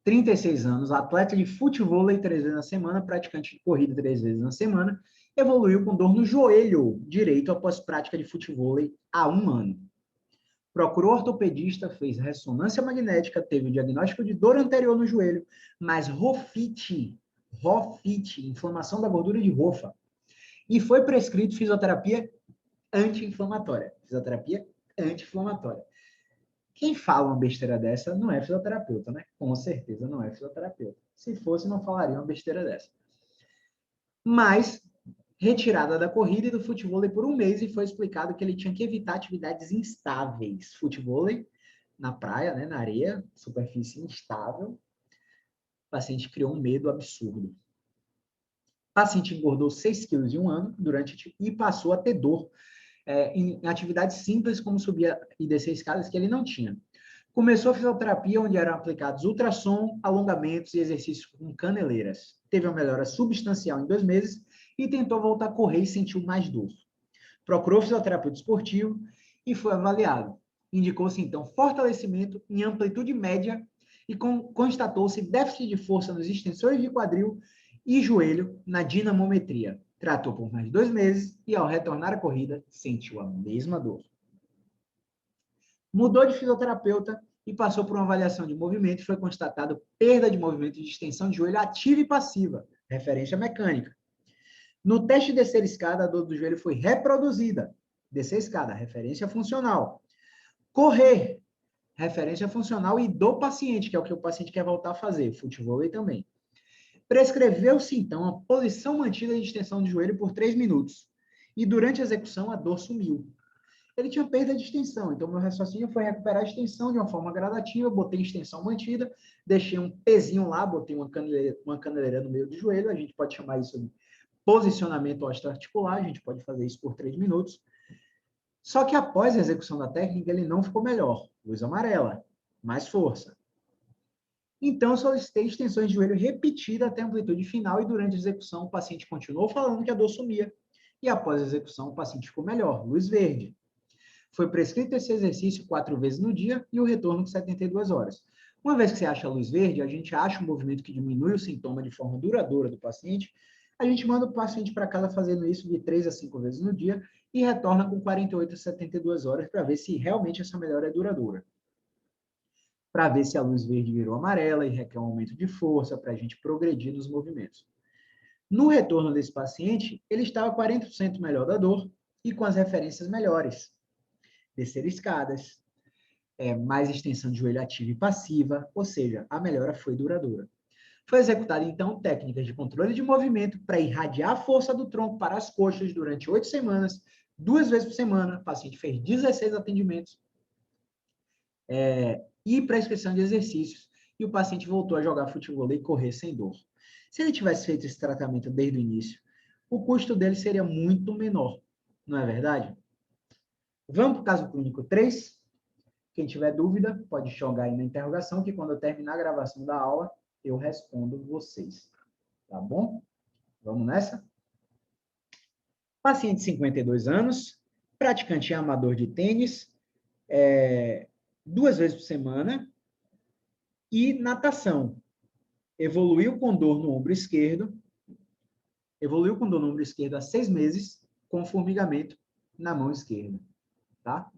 36 anos, atleta de futevôlei 3 vezes na semana, praticante de corrida 3 vezes na semana, evoluiu com dor no joelho direito após prática de futevôlei há 1 ano. Procurou ortopedista, fez ressonância magnética, teve o diagnóstico de dor anterior no joelho, mas ROFIT, inflamação da gordura de Rofa, e foi prescrito fisioterapia anti-inflamatória. Fisioterapia anti-inflamatória. Quem fala uma besteira dessa não é fisioterapeuta, né? Com certeza não é fisioterapeuta. Se fosse, não falaria uma besteira dessa. Mas retirada da corrida e do futevôlei por um mês e foi explicado que ele tinha que evitar atividades instáveis. Futevôlei na praia, né, na areia, superfície instável. O paciente criou um medo absurdo. O paciente engordou 6 quilos em um ano e passou a ter dor em atividades simples, como subir e descer escadas, que ele não tinha. Começou a fisioterapia, onde eram aplicados ultrassom, alongamentos e exercícios com caneleiras. Teve uma melhora substancial em 2 meses e tentou voltar a correr e sentiu mais dor. Procurou fisioterapeuta esportivo e foi avaliado. Indicou-se, então, fortalecimento em amplitude média e constatou-se déficit de força nos extensores de quadril e joelho na dinamometria. Tratou por mais de 2 meses e, ao retornar à corrida, sentiu a mesma dor. Mudou de fisioterapeuta e passou por uma avaliação de movimento e foi constatado perda de movimento de extensão de joelho ativa e passiva, referência mecânica. No teste de descer escada, a dor do joelho foi reproduzida. Descer escada, referência funcional. Correr, referência funcional e do paciente, que é o que o paciente quer voltar a fazer, futevôlei também. Prescreveu-se, então, a posição mantida de extensão de joelho por 3 minutos. E durante a execução, a dor sumiu. Ele tinha perda de extensão, então meu raciocínio foi recuperar a extensão de uma forma gradativa, botei extensão mantida, deixei um pezinho lá, botei uma caneleira no meio do joelho, a gente pode chamar isso de posicionamento osteoarticular, a gente pode fazer isso por 3 minutos. Só que após a execução da técnica, ele não ficou melhor. Luz amarela, mais força. Então, eu solicitei extensões de joelho repetidas até a amplitude final e durante a execução o paciente continuou falando que a dor sumia. E após a execução o paciente ficou melhor, luz verde. Foi prescrito esse exercício 4 vezes no dia e o retorno de 72 horas. Uma vez que você acha a luz verde, a gente acha um movimento que diminui o sintoma de forma duradoura do paciente, a gente manda o paciente para casa fazendo isso de 3 a 5 vezes no dia e retorna com 48 a 72 horas para ver se realmente essa melhora é duradoura. Para ver se a luz verde virou amarela e requer um aumento de força para a gente progredir nos movimentos. No retorno desse paciente, ele estava 40% melhor da dor e com as referências melhores. Descer escadas, mais extensão de joelho ativa e passiva, ou seja, a melhora foi duradoura. Foi executada, então, técnicas de controle de movimento para irradiar a força do tronco para as coxas durante 8 semanas, 2 vezes por semana. O paciente fez 16 atendimentos e prescrição de exercícios, e o paciente voltou a jogar futebol e correr sem dor. Se ele tivesse feito esse tratamento desde o início, o custo dele seria muito menor, não é verdade? Vamos para o caso clínico 3. Quem tiver dúvida, pode jogar aí na interrogação, que quando eu terminar a gravação da aula, eu respondo vocês. Tá bom? Vamos nessa? Paciente de 52 anos, praticante amador de tênis, 2 vezes por semana, e natação. Evoluiu com dor no ombro esquerdo há 6 meses, com formigamento na mão esquerda. Tá?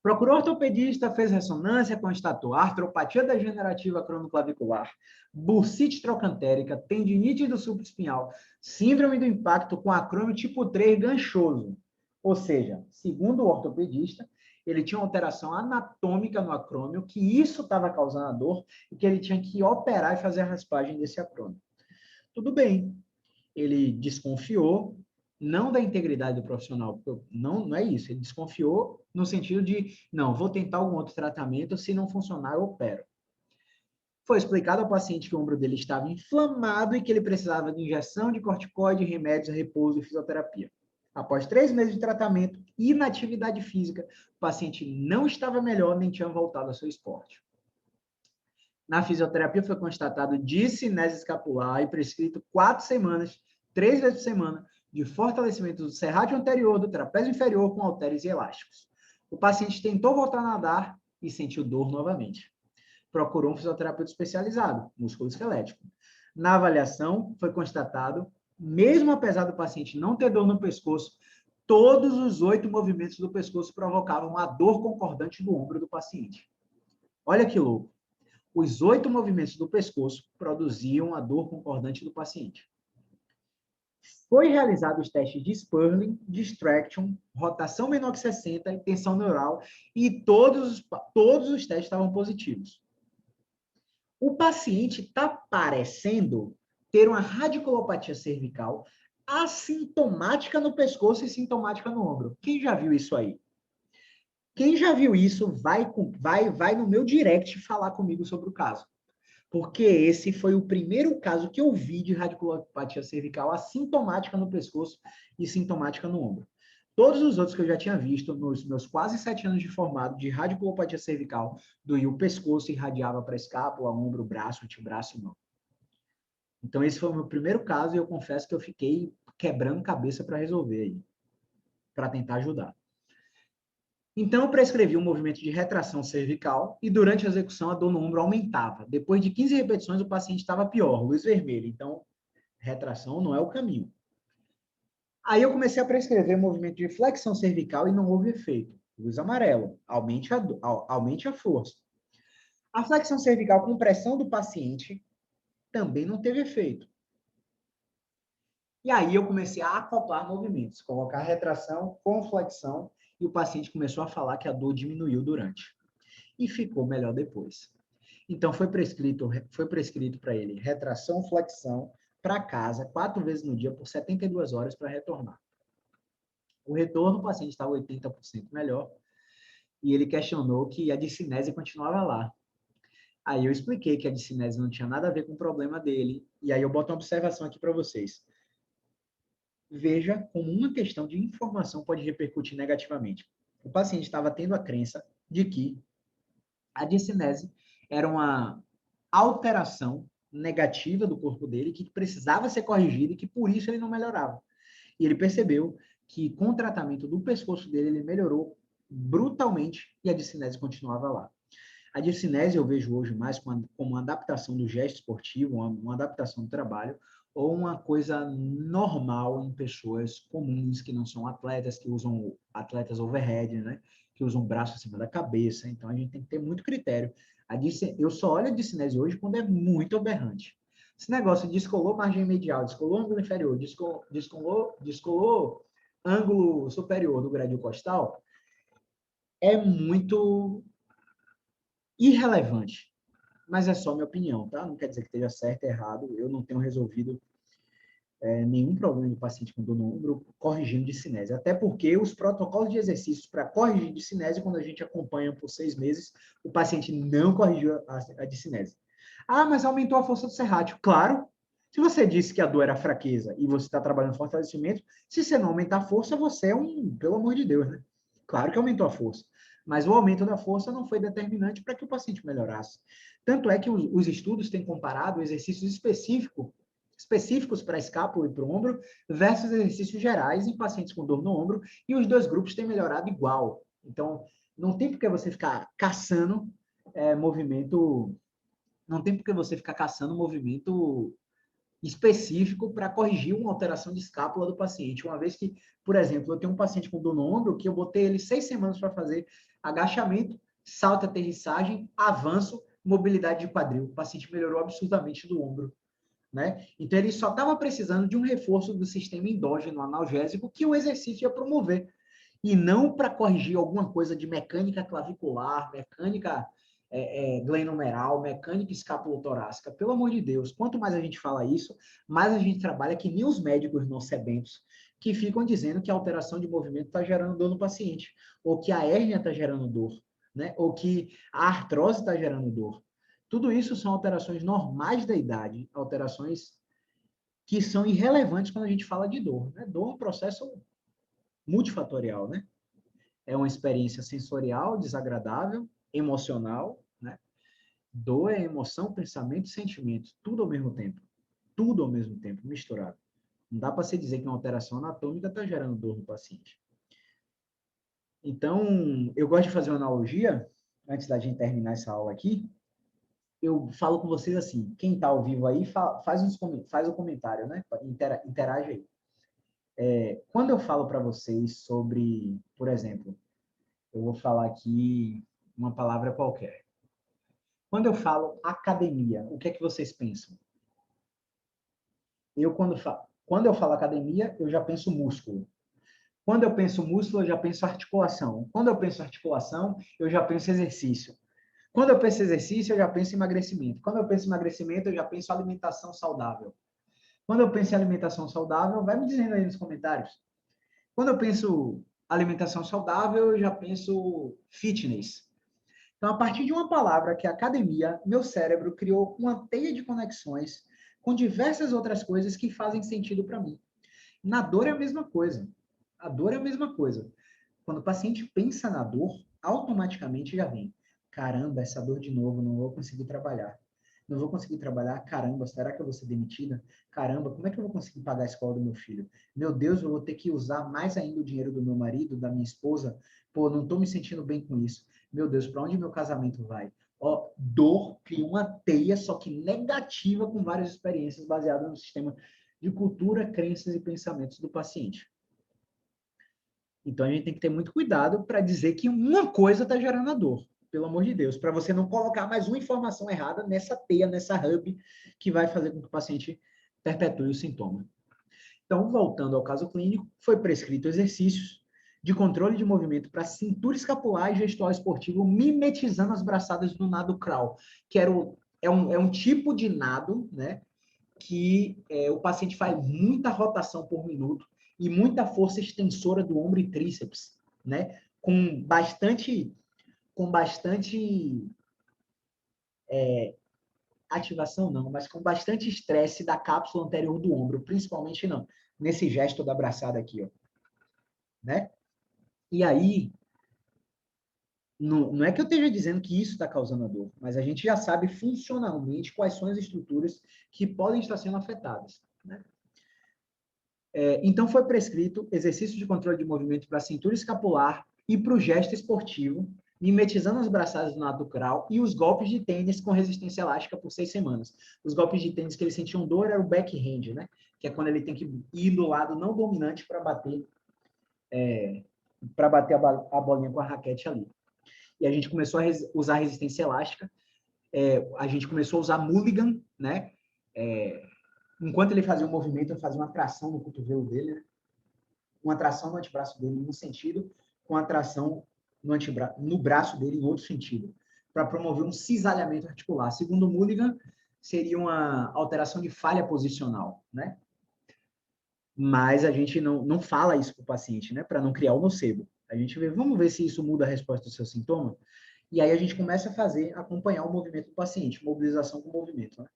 Procurou ortopedista, fez ressonância, constatou artropatia degenerativa cronoclavicular, bursite trocantérica, tendinite do supraespinhal, síndrome do impacto com acrômio tipo 3 ganchoso. Ou seja, segundo o ortopedista, ele tinha uma alteração anatômica no acrômio, que isso estava causando a dor e que ele tinha que operar e fazer a raspagem desse acrômio. Tudo bem. Ele desconfiou, não da integridade do profissional, não é isso, ele desconfiou no sentido de, não, vou tentar algum outro tratamento, se não funcionar, eu opero. Foi explicado ao paciente que o ombro dele estava inflamado e que ele precisava de injeção de corticoide, remédios, repouso e fisioterapia. Após 3 meses de tratamento e inatividade física, o paciente não estava melhor nem tinha voltado ao seu esporte. Na fisioterapia foi constatado discinese escapular e prescrito 4 semanas, 3 vezes por semana, de fortalecimento do serrátil anterior, do trapézio inferior com halteres e elásticos. O paciente tentou voltar a nadar e sentiu dor novamente. Procurou um fisioterapeuta especializado, músculo esquelético. Na avaliação, foi constatado, mesmo apesar do paciente não ter dor no pescoço, todos os 8 movimentos do pescoço provocavam a dor concordante do ombro do paciente. Olha que louco. Os 8 movimentos do pescoço produziam a dor concordante do paciente. Foi realizado os testes de Sperling, Distraction, rotação menor que 60 e tensão neural, e todos os testes estavam positivos. O paciente está parecendo ter uma radiculopatia cervical assintomática no pescoço e sintomática no ombro. Quem já viu isso aí? Quem já viu isso, vai no meu direct falar comigo sobre o caso. Porque esse foi o primeiro caso que eu vi de radiculopatia cervical assintomática no pescoço e sintomática no ombro. Todos os outros que eu já tinha visto nos meus quase 7 anos de formado de radiculopatia cervical, doía o pescoço e irradiava para escápula, ombro, braço, antebraço e mão. Então, esse foi o meu primeiro caso e eu confesso que eu fiquei quebrando cabeça para resolver aí, para tentar ajudar. Então, eu prescrevi um movimento de retração cervical e durante a execução a dor no ombro aumentava. Depois de 15 repetições, o paciente estava pior, luz vermelha. Então, retração não é o caminho. Aí eu comecei a prescrever movimento de flexão cervical e não houve efeito. Luz amarelo, aumente a força. A flexão cervical com pressão do paciente também não teve efeito. E aí eu comecei a acoplar movimentos, colocar retração com flexão, e o paciente começou a falar que a dor diminuiu durante. E ficou melhor depois. Então foi prescrito para ele retração, flexão, para casa, 4 vezes no dia, por 72 horas para retornar. O retorno, o paciente estava 80% melhor, e ele questionou que a discinese continuava lá. Aí eu expliquei que a discinese não tinha nada a ver com o problema dele, e aí eu boto uma observação aqui para vocês. Veja como uma questão de informação pode repercutir negativamente. O paciente estava tendo a crença de que a discinese era uma alteração negativa do corpo dele que precisava ser corrigida e que por isso ele não melhorava. E ele percebeu que com o tratamento do pescoço dele ele melhorou brutalmente e a discinese continuava lá. A discinese eu vejo hoje mais como uma adaptação do gesto esportivo, uma adaptação do trabalho, ou uma coisa normal em pessoas comuns que não são atletas, que usam atletas overhead, né? Que usam o braço acima da cabeça. Então a gente tem que ter muito critério. Eu só olho a discinese hoje quando é muito aberrante. Esse negócio descolou margem medial, descolou ângulo inferior, descolou ângulo superior do gradil costal, é muito irrelevante. Mas é só minha opinião, tá? Não quer dizer que esteja certo ou errado. Eu não tenho resolvido nenhum problema de paciente com dor no ombro corrigindo discinese. Até porque os protocolos de exercícios para corrigir discinese, quando a gente acompanha por 6 meses, o paciente não corrigiu a discinese. Ah, mas aumentou a força do serrátil. Claro, se você disse que a dor era fraqueza e você está trabalhando fortalecimento, se você não aumentar a força, você é pelo amor de Deus, né? Claro que aumentou a força. Mas o aumento da força não foi determinante para que o paciente melhorasse. Tanto é que os estudos têm comparado exercícios específicos para a escápula e para o ombro versus exercícios gerais em pacientes com dor no ombro, e os dois grupos têm melhorado igual. Então, não tem por que você ficar caçando movimento, não tem por que você ficar caçando movimento específico para corrigir uma alteração de escápula do paciente. Uma vez que, por exemplo, eu tenho um paciente com dor no ombro que eu botei ele 6 semanas para fazer agachamento, salto, aterrissagem, avanço, mobilidade de quadril. O paciente melhorou absurdamente do ombro. Né? Então, ele só estava precisando de um reforço do sistema endógeno analgésico que o exercício ia promover, e não para corrigir alguma coisa de mecânica clavicular, mecânica glenomeral, mecânica escapulotorácica. Pelo amor de Deus, quanto mais a gente fala isso, mais a gente trabalha que nem os médicos nocebentos, que ficam dizendo que a alteração de movimento está gerando dor no paciente, ou que a hérnia está gerando dor, né? Ou que a artrose está gerando dor. Tudo isso são alterações normais da idade, alterações que são irrelevantes quando a gente fala de dor. Né? Dor é um processo multifatorial, né? É uma experiência sensorial, desagradável, emocional, né? Dor é emoção, pensamento e sentimento, tudo ao mesmo tempo. Tudo ao mesmo tempo, misturado. Não dá para se dizer que uma alteração anatômica está gerando dor no paciente. Então, eu gosto de fazer uma analogia, antes da gente terminar essa aula aqui, eu falo com vocês assim, quem está ao vivo aí, faz o comentário, né? Interage aí. Quando eu falo para vocês sobre, por exemplo, eu vou falar aqui uma palavra qualquer. Quando eu falo academia, o que é que vocês pensam? Quando eu falo academia, eu já penso músculo. Quando eu penso músculo, eu já penso articulação. Quando eu penso articulação, eu já penso exercício. Quando eu penso exercício, eu já penso emagrecimento. Quando eu penso emagrecimento, eu já penso alimentação saudável. Quando eu penso em alimentação saudável, vai me dizendo aí nos comentários. Quando eu penso alimentação saudável, eu já penso fitness. Então, a partir de uma palavra que é academia, meu cérebro criou uma teia de conexões com diversas outras coisas que fazem sentido para mim. Na dor é a mesma coisa. A dor é a mesma coisa. Quando o paciente pensa na dor, automaticamente já vem. Caramba, essa dor de novo, não vou conseguir trabalhar. Não vou conseguir trabalhar, caramba, será que eu vou ser demitida? Caramba, como é que eu vou conseguir pagar a escola do meu filho? Meu Deus, eu vou ter que usar mais ainda o dinheiro do meu marido, da minha esposa? Pô, não estou me sentindo bem com isso. Meu Deus, para onde meu casamento vai? Ó, dor cria uma teia, só que negativa, com várias experiências baseadas no sistema de cultura, crenças e pensamentos do paciente. Então, a gente tem que ter muito cuidado para dizer que uma coisa está gerando a dor, pelo amor de Deus, para você não colocar mais uma informação errada nessa teia, nessa hub, que vai fazer com que o paciente perpetue o sintoma. Então, voltando ao caso clínico, foi prescrito exercícios de controle de movimento para cintura escapular e gestual esportivo, mimetizando as braçadas do nado crawl, que é um tipo de nado, né, que o paciente faz muita rotação por minuto e muita força extensora do ombro e tríceps, né? Com bastante ativação não, mas com bastante estresse da cápsula anterior do ombro, principalmente não, nesse gesto da braçada aqui, ó, né? E aí, não é que eu esteja dizendo que isso está causando a dor, mas a gente já sabe funcionalmente quais são as estruturas que podem estar sendo afetadas, né? Então, foi prescrito exercício de controle de movimento para a cintura escapular e para o gesto esportivo, mimetizando as braçadas do nado crawl e os golpes de tênis com resistência elástica por 6 semanas. Os golpes de tênis que ele sentiam dor era o backhand, né? Que é quando ele tem que ir do lado não dominante para bater a bolinha com a raquete ali. E a gente começou a usar resistência elástica, a gente começou a usar mulligan, né? Enquanto ele fazia o movimento, eu fazia uma tração no cotovelo dele, né? Uma tração no antebraço dele em um sentido, com a tração no braço dele em outro sentido, para promover um cisalhamento articular. Segundo Mulligan, seria uma alteração de falha posicional, né? Mas a gente não fala isso para o paciente, né? Para não criar o nocebo. A gente vê, vamos ver se isso muda a resposta do seu sintoma? E aí a gente começa a acompanhar o movimento do paciente, mobilização com movimento, né?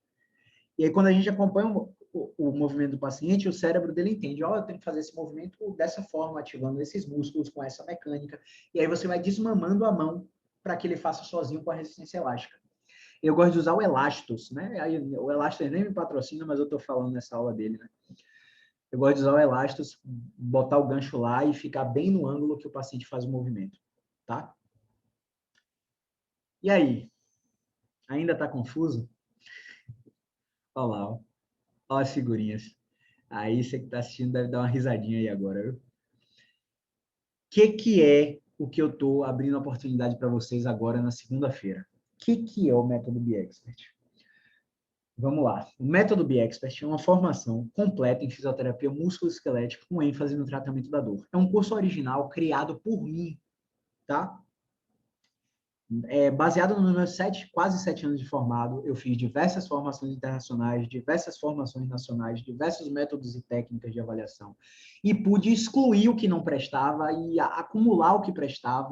E aí, quando a gente acompanha o movimento do paciente, o cérebro dele entende, ó, eu tenho que fazer esse movimento dessa forma, ativando esses músculos com essa mecânica. E aí você vai desmamando a mão para que ele faça sozinho com a resistência elástica. Eu gosto de usar o Elastos, né? Aí, o Elastos nem me patrocina, mas eu estou falando nessa aula dele, né? Eu gosto de usar o Elastos, botar o gancho lá e ficar bem no ângulo que o paciente faz o movimento, tá? E aí? Ainda está confuso? Olha lá, ó. Olha as figurinhas. Aí você que está assistindo deve dar uma risadinha aí agora, viu? O que é o que eu estou abrindo a oportunidade para vocês agora na segunda-feira? O que é o método BeExpert? Vamos lá. O método BeExpert é uma formação completa em fisioterapia musculoesquelética com ênfase no tratamento da dor. É um curso original criado por mim, tá? Baseado nos meus quase 7 anos de formado, eu fiz diversas formações internacionais, diversas formações nacionais, diversos métodos e técnicas de avaliação, e pude excluir o que não prestava e acumular o que prestava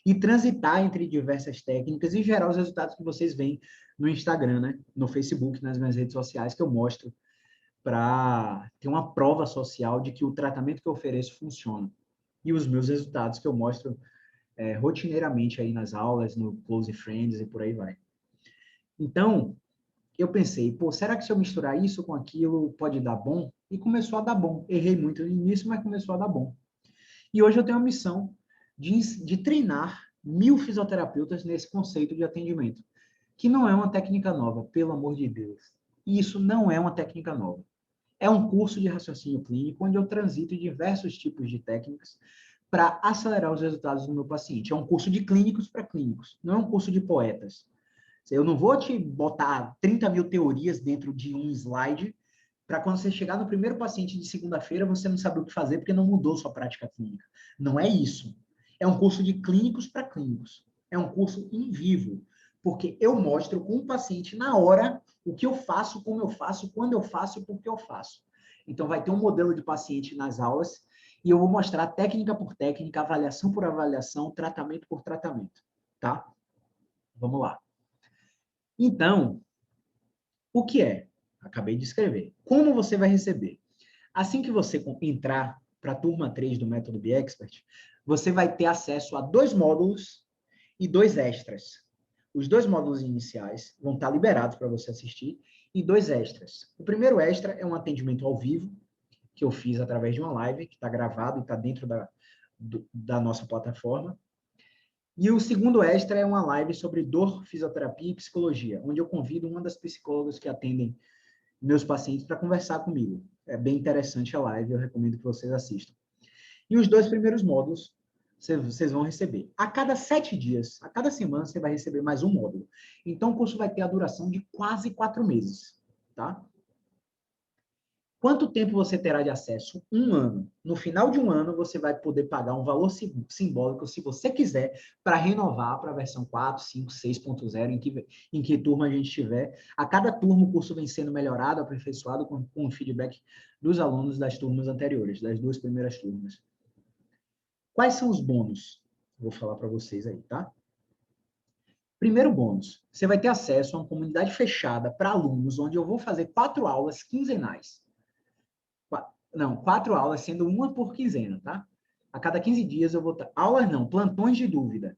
e transitar entre diversas técnicas e gerar os resultados que vocês veem no Instagram, né? No Facebook, nas minhas redes sociais, que eu mostro para ter uma prova social de que o tratamento que eu ofereço funciona. E os meus resultados que eu mostro rotineiramente aí nas aulas, no Close Friends e por aí vai. Então, eu pensei, pô, será que se eu misturar isso com aquilo pode dar bom? E começou a dar bom. Errei muito no início, mas começou a dar bom. E hoje eu tenho a missão de treinar 1000 fisioterapeutas nesse conceito de atendimento, que não é uma técnica nova, pelo amor de Deus. Isso não é uma técnica nova. É um curso de raciocínio clínico onde eu transito em diversos tipos de técnicas para acelerar os resultados do meu paciente. É um curso de clínicos para clínicos, não é um curso de poetas. Eu não vou te botar 30 mil teorias dentro de um slide para quando você chegar no primeiro paciente de segunda-feira, você não saber o que fazer porque não mudou sua prática clínica. Não é isso. É um curso de clínicos para clínicos. É um curso em vivo, porque eu mostro com o paciente na hora o que eu faço, como eu faço, quando eu faço e por que eu faço. Então, vai ter um modelo de paciente nas aulas e eu vou mostrar técnica por técnica, avaliação por avaliação, tratamento por tratamento, tá? Vamos lá. Então, o que é? Acabei de escrever. Como você vai receber? Assim que você entrar para a turma 3 do Método BeExpert, você vai ter acesso a 2 módulos e 2 extras. Os 2 módulos iniciais vão estar liberados para você assistir e 2 extras. O primeiro extra é um atendimento ao vivo, que eu fiz através de uma live, que está gravado e está dentro da nossa plataforma. E o segundo extra é uma live sobre dor, fisioterapia e psicologia, onde eu convido uma das psicólogas que atendem meus pacientes para conversar comigo. É bem interessante a live, eu recomendo que vocês assistam. E os 2 primeiros módulos vocês vão receber. A cada 7 dias, a cada semana, você vai receber mais um módulo. Então, o curso vai ter a duração de quase 4 meses, tá? Quanto tempo você terá de acesso? 1 ano. No final de 1 ano, você vai poder pagar um valor simbólico, se você quiser, para renovar para a versão 4, 5, 6.0, em que turma a gente estiver. A cada turma, o curso vem sendo melhorado, aperfeiçoado, com o feedback dos alunos das turmas anteriores, das 2 primeiras turmas. Quais são os bônus? Vou falar para vocês aí, tá? Primeiro bônus, você vai ter acesso a uma comunidade fechada para alunos, onde eu vou fazer 4 aulas quinzenais. Não, 4 aulas, sendo uma por quinzena, tá? A cada 15 dias eu vou... Aulas não, plantões de dúvida.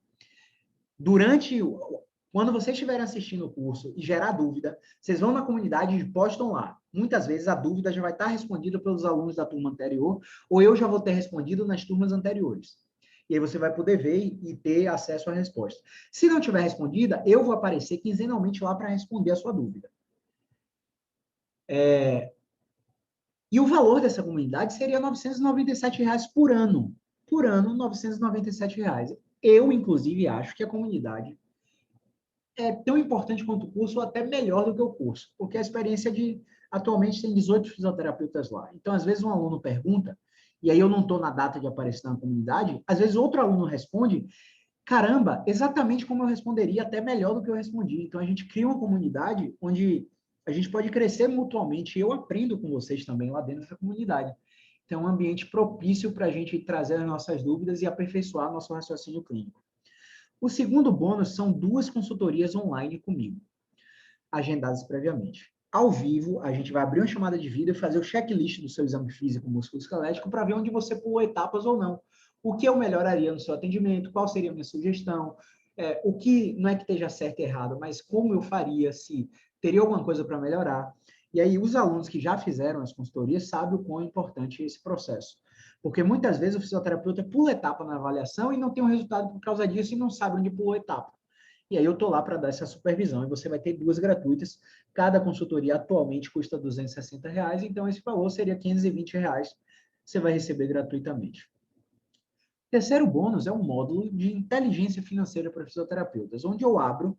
Quando vocês estiverem assistindo o curso e gerar dúvida, vocês vão na comunidade e postam lá. Muitas vezes a dúvida já vai estar respondida pelos alunos da turma anterior, ou eu já vou ter respondido nas turmas anteriores. E aí você vai poder ver e ter acesso à resposta. Se não tiver respondida, eu vou aparecer quinzenalmente lá para responder a sua dúvida. E o valor dessa comunidade seria R$ 997 por ano. Por ano, R$ 997. Eu, inclusive, acho que a comunidade é tão importante quanto o curso, ou até melhor do que o curso, porque a experiência atualmente tem 18 fisioterapeutas lá. Então, às vezes, um aluno pergunta, e aí eu não estou na data de aparecer na comunidade, às vezes outro aluno responde, caramba, exatamente como eu responderia, até melhor do que eu respondi. Então, a gente cria uma comunidade onde a gente pode crescer mutuamente, e eu aprendo com vocês também lá dentro dessa comunidade. Então, é um ambiente propício para a gente trazer as nossas dúvidas e aperfeiçoar nosso raciocínio clínico. O segundo bônus são 2 consultorias online comigo, agendadas previamente. Ao vivo, a gente vai abrir uma chamada de vídeo e fazer o checklist do seu exame físico musculoesquelético para ver onde você pulou etapas ou não. O que eu melhoraria no seu atendimento, qual seria a minha sugestão, o que não é que esteja certo e errado, mas como eu faria, se teria alguma coisa para melhorar. E aí, os alunos que já fizeram as consultorias sabem o quão importante é esse processo. Porque muitas vezes o fisioterapeuta pula etapa na avaliação e não tem um resultado por causa disso e não sabe onde pulou etapa. E aí eu estou lá para dar essa supervisão e você vai ter 2 gratuitas. Cada consultoria atualmente custa R$ 260, então esse valor seria R$ 520. Você vai receber gratuitamente. O terceiro bônus é um módulo de inteligência financeira para fisioterapeutas, onde eu abro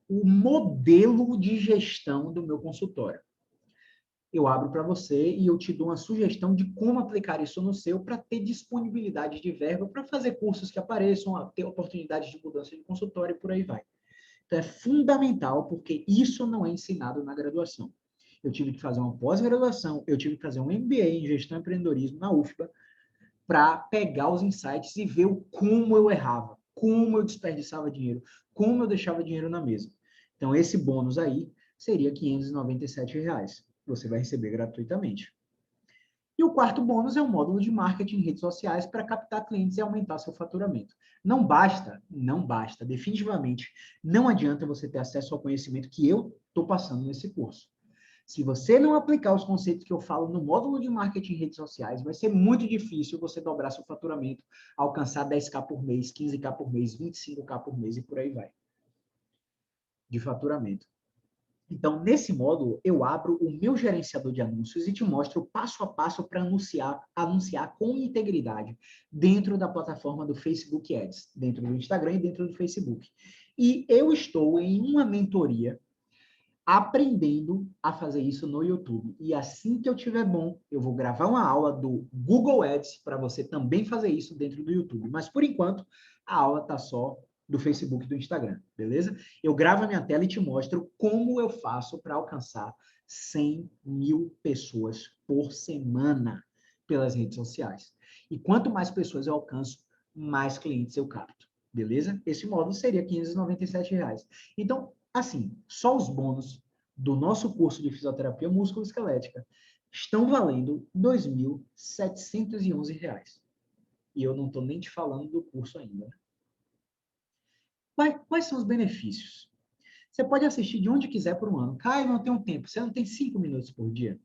o modelo de gestão do meu consultório. Eu abro para você e eu te dou uma sugestão de como aplicar isso no seu para ter disponibilidade de verba para fazer cursos que apareçam, ter oportunidades de mudança de consultório e por aí vai. Então, é fundamental, porque isso não é ensinado na graduação. Eu tive que fazer uma pós-graduação, eu tive que fazer um MBA em Gestão e Empreendedorismo na UFBA para pegar os insights e ver como eu errava, como eu desperdiçava dinheiro, como eu deixava dinheiro na mesa. Então, esse bônus aí seria R$ 597. Você vai receber gratuitamente. E o quarto bônus é um módulo de marketing em redes sociais para captar clientes e aumentar seu faturamento. Não basta, definitivamente, não adianta você ter acesso ao conhecimento que eu estou passando nesse curso. Se você não aplicar os conceitos que eu falo no módulo de marketing em redes sociais, vai ser muito difícil você dobrar seu faturamento, alcançar 10K por mês, 15K por mês, 25K por mês e por aí vai. De faturamento. Então, nesse módulo, eu abro o meu gerenciador de anúncios e te mostro passo a passo para anunciar com integridade dentro da plataforma do Facebook Ads, dentro do Instagram e dentro do Facebook. E eu estou em uma mentoria aprendendo a fazer isso no YouTube. E assim que eu tiver bom, eu vou gravar uma aula do Google Ads para você também fazer isso dentro do YouTube. Mas, por enquanto, a aula está só do Facebook e do Instagram, beleza? Eu gravo a minha tela e te mostro como eu faço para alcançar 100 mil pessoas por semana pelas redes sociais. E quanto mais pessoas eu alcanço, mais clientes eu capto, beleza? Esse módulo seria R$ 597. Então, assim, só os bônus do nosso curso de fisioterapia musculoesquelética estão valendo R$ 2.711. E eu não estou nem te falando do curso ainda. Quais são os benefícios? Você pode assistir de onde quiser por um ano. Caio, não tenho tempo. Você não tem 5 minutos por dia?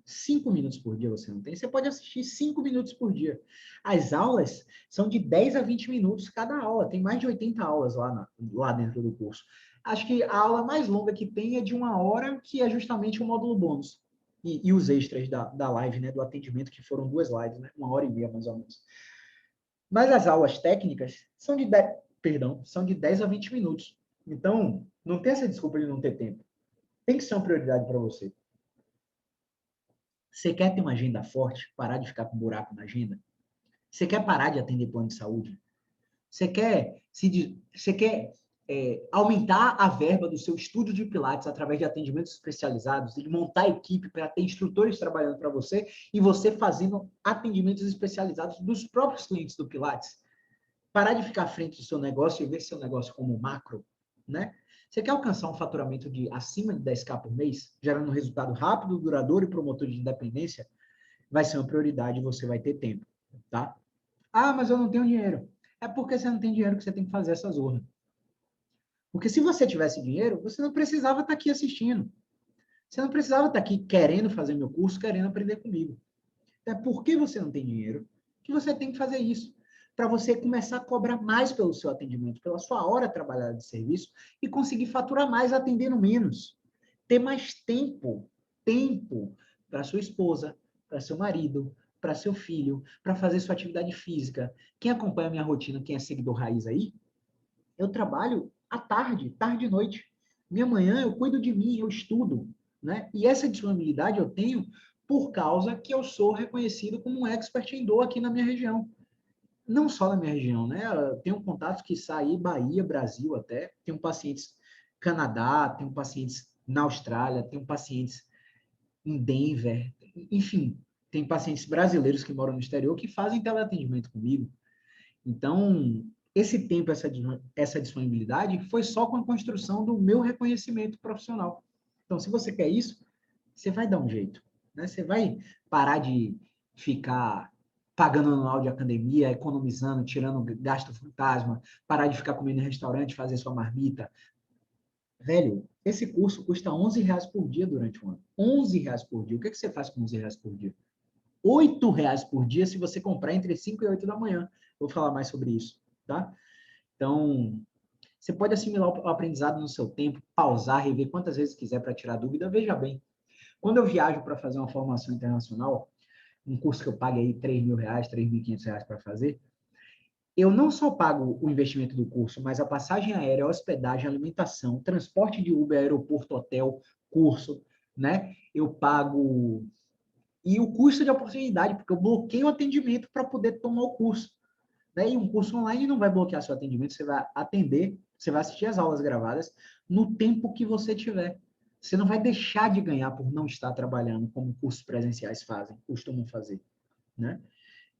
5 minutos por dia você não tem? Você pode assistir 5 minutos por dia. As aulas são de 10 a 20 minutos cada aula. Tem mais de 80 aulas lá dentro do curso. Acho que a aula mais longa que tem é de 1 hora, que é justamente o módulo bônus. E os extras da live, né, do atendimento, que foram 2 lives, né, 1 hora e meia mais ou menos. Mas as aulas técnicas são são de 10 a 20 minutos. Então, não tem essa desculpa de não ter tempo. Tem que ser uma prioridade para você. Você quer ter uma agenda forte, parar de ficar com buraco na agenda? Você quer parar de atender plano de saúde? Você quer aumentar a verba do seu estúdio de Pilates através de atendimentos especializados, e montar equipe para ter instrutores trabalhando para você e você fazendo atendimentos especializados dos próprios clientes do Pilates? Parar de ficar à frente do seu negócio e ver seu negócio como macro, né? Você quer alcançar um faturamento de acima de 10K por mês, gerando um resultado rápido, duradouro e promotor de independência? Vai ser uma prioridade e você vai ter tempo, tá? Ah, mas eu não tenho dinheiro. É porque você não tem dinheiro que você tem que fazer essa zorra. Porque se você tivesse dinheiro, você não precisava estar aqui assistindo. Você não precisava estar aqui querendo fazer meu curso, querendo aprender comigo. É porque você não tem dinheiro que você tem que fazer isso. Para você começar a cobrar mais pelo seu atendimento, pela sua hora trabalhada de serviço e conseguir faturar mais atendendo menos. Ter mais tempo para sua esposa, para seu marido, para seu filho, para fazer sua atividade física. Quem acompanha a minha rotina, quem é seguidor raiz aí, eu trabalho à tarde e noite. Minha manhã eu cuido de mim, eu estudo, né? E essa disponibilidade eu tenho por causa que eu sou reconhecido como um expert em dor aqui na minha região. Não só na minha região, né? Eu tenho contatos que saem Bahia, Brasil até. Tenho pacientes Canadá, tenho pacientes na Austrália, tenho pacientes em Denver, enfim, tem pacientes brasileiros que moram no exterior que fazem teleatendimento comigo. Então, esse tempo, essa disponibilidade foi só com a construção do meu reconhecimento profissional. Então, se você quer isso, você vai dar um jeito, né? Você vai parar de ficar pagando anual de academia, economizando, tirando gasto fantasma, parar de ficar comendo em restaurante, fazer sua marmita. Velho, esse curso custa R$ 11 por dia durante um ano. R$ 11 por dia. O que você faz com R$ 11 por dia? R$ 8 por dia se você comprar entre 5 e 8 da manhã. Vou falar mais sobre isso, tá? Então, você pode assimilar o aprendizado no seu tempo, pausar, rever quantas vezes quiser para tirar dúvida. Veja bem, quando eu viajo para fazer uma formação internacional, um curso que eu pague aí R$ 3.000, R$ 3.500 para fazer, eu não só pago o investimento do curso, mas a passagem aérea, a hospedagem, a alimentação, transporte de Uber, aeroporto, hotel, curso, né? Eu pago e o custo de oportunidade, porque eu bloqueio o atendimento para poder tomar o curso. Né? E um curso online não vai bloquear seu atendimento, você vai atender, você vai assistir as aulas gravadas no tempo que você tiver. Você não vai deixar de ganhar por não estar trabalhando como cursos presenciais costumam fazer, né?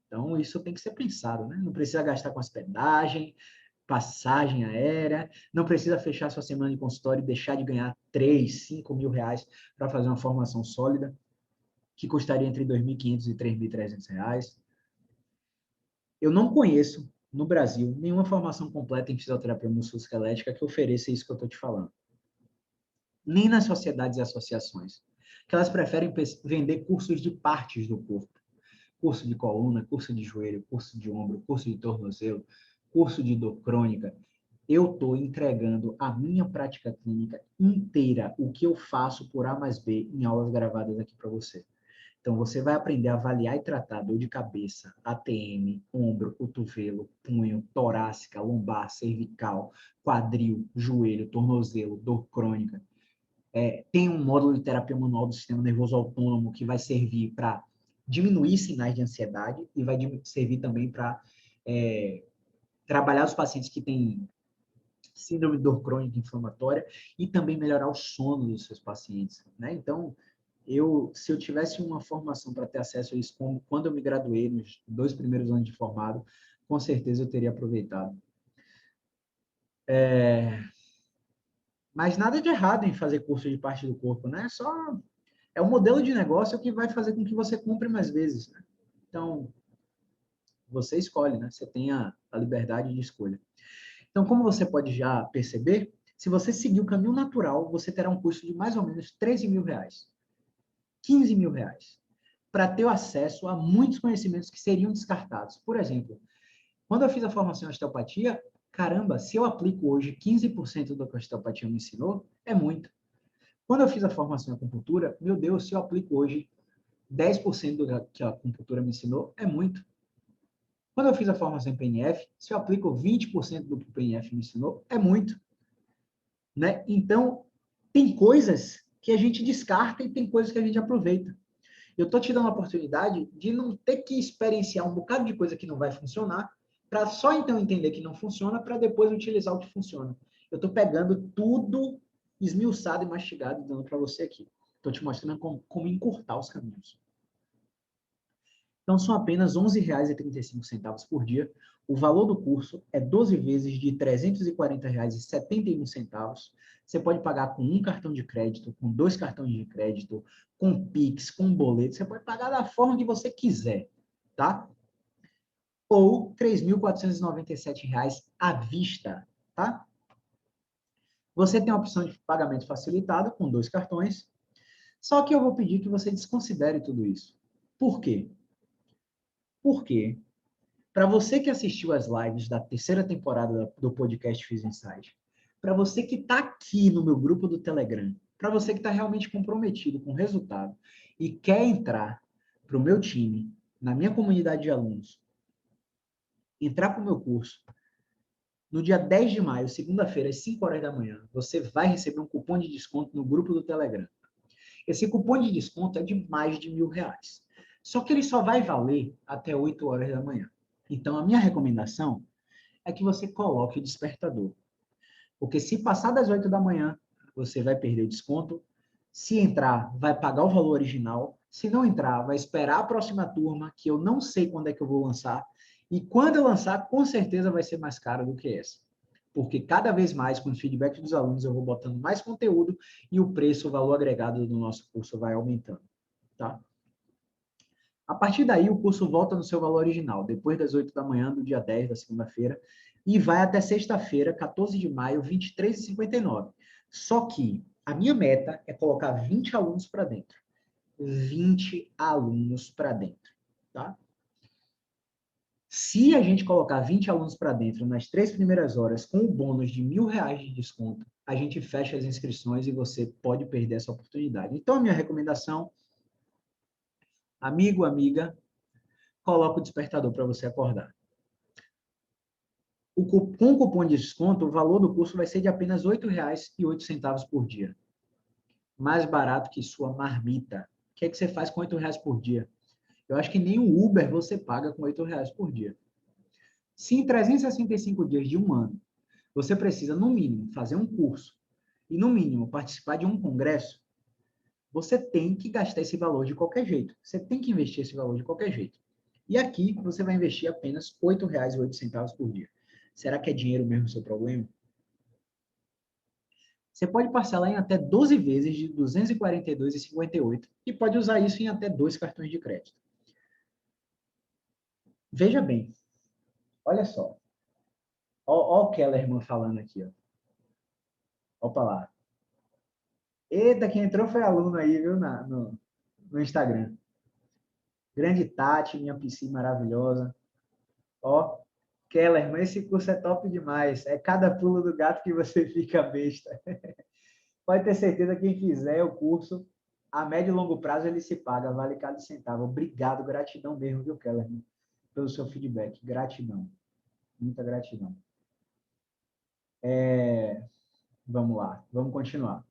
Então, isso tem que ser pensado, né? Não precisa gastar com hospedagem, passagem aérea, não precisa fechar sua semana de consultório e deixar de ganhar 3, 5 mil reais para fazer uma formação sólida, que custaria entre 2.500 e 3.300 reais. Eu não conheço, no Brasil, nenhuma formação completa em fisioterapia musculoesquelética que ofereça isso que eu estou te falando. Nem nas sociedades e associações. Que elas preferem vender cursos de partes do corpo. Curso de coluna, curso de joelho, curso de ombro, curso de tornozelo, curso de dor crônica. Eu estou entregando a minha prática clínica inteira, o que eu faço por A mais B, em aulas gravadas aqui para você. Então, você vai aprender a avaliar e tratar dor de cabeça, ATM, ombro, cotovelo, punho, torácica, lombar, cervical, quadril, joelho, tornozelo, dor crônica. Tem um módulo de terapia manual do sistema nervoso autônomo que vai servir para diminuir sinais de ansiedade e vai servir também para trabalhar os pacientes que têm síndrome de dor crônica inflamatória e também melhorar o sono dos seus pacientes, né? Então, se eu tivesse uma formação para ter acesso a isso, como quando eu me graduei, nos 2 primeiros anos de formado, com certeza eu teria aproveitado. Mas nada de errado em fazer curso de parte do corpo, né? É um modelo de negócio que vai fazer com que você compre mais vezes, né? Então, você escolhe, né? Você tem a liberdade de escolha. Então, como você pode já perceber, se você seguir o caminho natural, você terá um custo de mais ou menos R$ 13.000, R$ 15.000, para ter acesso a muitos conhecimentos que seriam descartados. Por exemplo, quando eu fiz a formação em osteopatia, caramba, se eu aplico hoje 15% do que a osteopatia me ensinou, é muito. Quando eu fiz a formação em acupuntura, meu Deus, se eu aplico hoje 10% do que a acupuntura me ensinou, é muito. Quando eu fiz a formação em PNF, se eu aplico 20% do que o PNF me ensinou, é muito. Né? Então, tem coisas que a gente descarta e tem coisas que a gente aproveita. Eu estou te dando a oportunidade de não ter que experienciar um bocado de coisa que não vai funcionar, para só então entender que não funciona, para depois utilizar o que funciona. Eu estou pegando tudo esmiuçado e mastigado e dando para você aqui. Estou te mostrando como encurtar os caminhos. Então, são apenas R$ 11,35 por dia. O valor do curso é 12 vezes de R$ 340,71. Você pode pagar com um cartão de crédito, com 2 cartões de crédito, com Pix, com boleto. Você pode pagar da forma que você quiser, tá? Ou R$ 3.497 à vista, tá? Você tem a opção de pagamento facilitado com 2 cartões. Só que eu vou pedir que você desconsidere tudo isso. Por quê? Porque para você que assistiu às lives da terceira temporada do podcast Fiz Insight, para você que está aqui no meu grupo do Telegram, para você que está realmente comprometido com o resultado e quer entrar para o meu time, na minha comunidade de alunos, entrar para o meu curso, no dia 10 de maio, segunda-feira, às 5 horas da manhã, você vai receber um cupom de desconto no grupo do Telegram. Esse cupom de desconto é de mais de R$ 1.000. Só que ele só vai valer até 8 horas da manhã. Então, a minha recomendação é que você coloque o despertador. Porque se passar das 8 da manhã, você vai perder o desconto. Se entrar, vai pagar o valor original. Se não entrar, vai esperar a próxima turma, que eu não sei quando é que eu vou lançar. E quando eu lançar, com certeza vai ser mais caro do que essa. Porque cada vez mais, com o feedback dos alunos, eu vou botando mais conteúdo e o preço, o valor agregado do nosso curso vai aumentando. Tá? A partir daí, o curso volta no seu valor original, depois das 8 da manhã do dia 10 da segunda-feira, e vai até sexta-feira, 14 de maio, 23h59. Só que a minha meta é colocar 20 alunos para dentro. 20 alunos para dentro, tá? Se a gente colocar 20 alunos para dentro nas 3 primeiras horas, com o bônus de R$ 1.000 de desconto, a gente fecha as inscrições e você pode perder essa oportunidade. Então, a minha recomendação, amigo, amiga, coloca o despertador para você acordar. Com o cupom de desconto, o valor do curso vai ser de apenas R$ 8,08 por dia. Mais barato que sua marmita. O que é que você faz com R$ 8 por dia? Eu acho que nem o Uber você paga com R$ 8 por dia. Se em 365 dias de um ano, você precisa, no mínimo, fazer um curso e, no mínimo, participar de um congresso, você tem que gastar esse valor de qualquer jeito. Você tem que investir esse valor de qualquer jeito. E aqui, você vai investir apenas R$ 8,08 por dia. Será que é dinheiro mesmo o seu problema? Você pode parcelar em até 12 vezes de R$ 242,58 e pode usar isso em até 2 cartões de crédito. Veja bem, olha só. Ó o Kellerman falando aqui. Ó. Opa lá. Eita, quem entrou foi aluno aí, viu, no Instagram. Grande Tati, minha piscina maravilhosa. Ó, Kellerman, esse curso é top demais. É cada pulo do gato que você fica besta. Pode ter certeza que quem fizer o curso, a médio e longo prazo ele se paga, vale cada centavo. Obrigado, gratidão mesmo, viu, Keller, pelo seu feedback. Gratidão. Muita gratidão. Vamos lá, vamos continuar.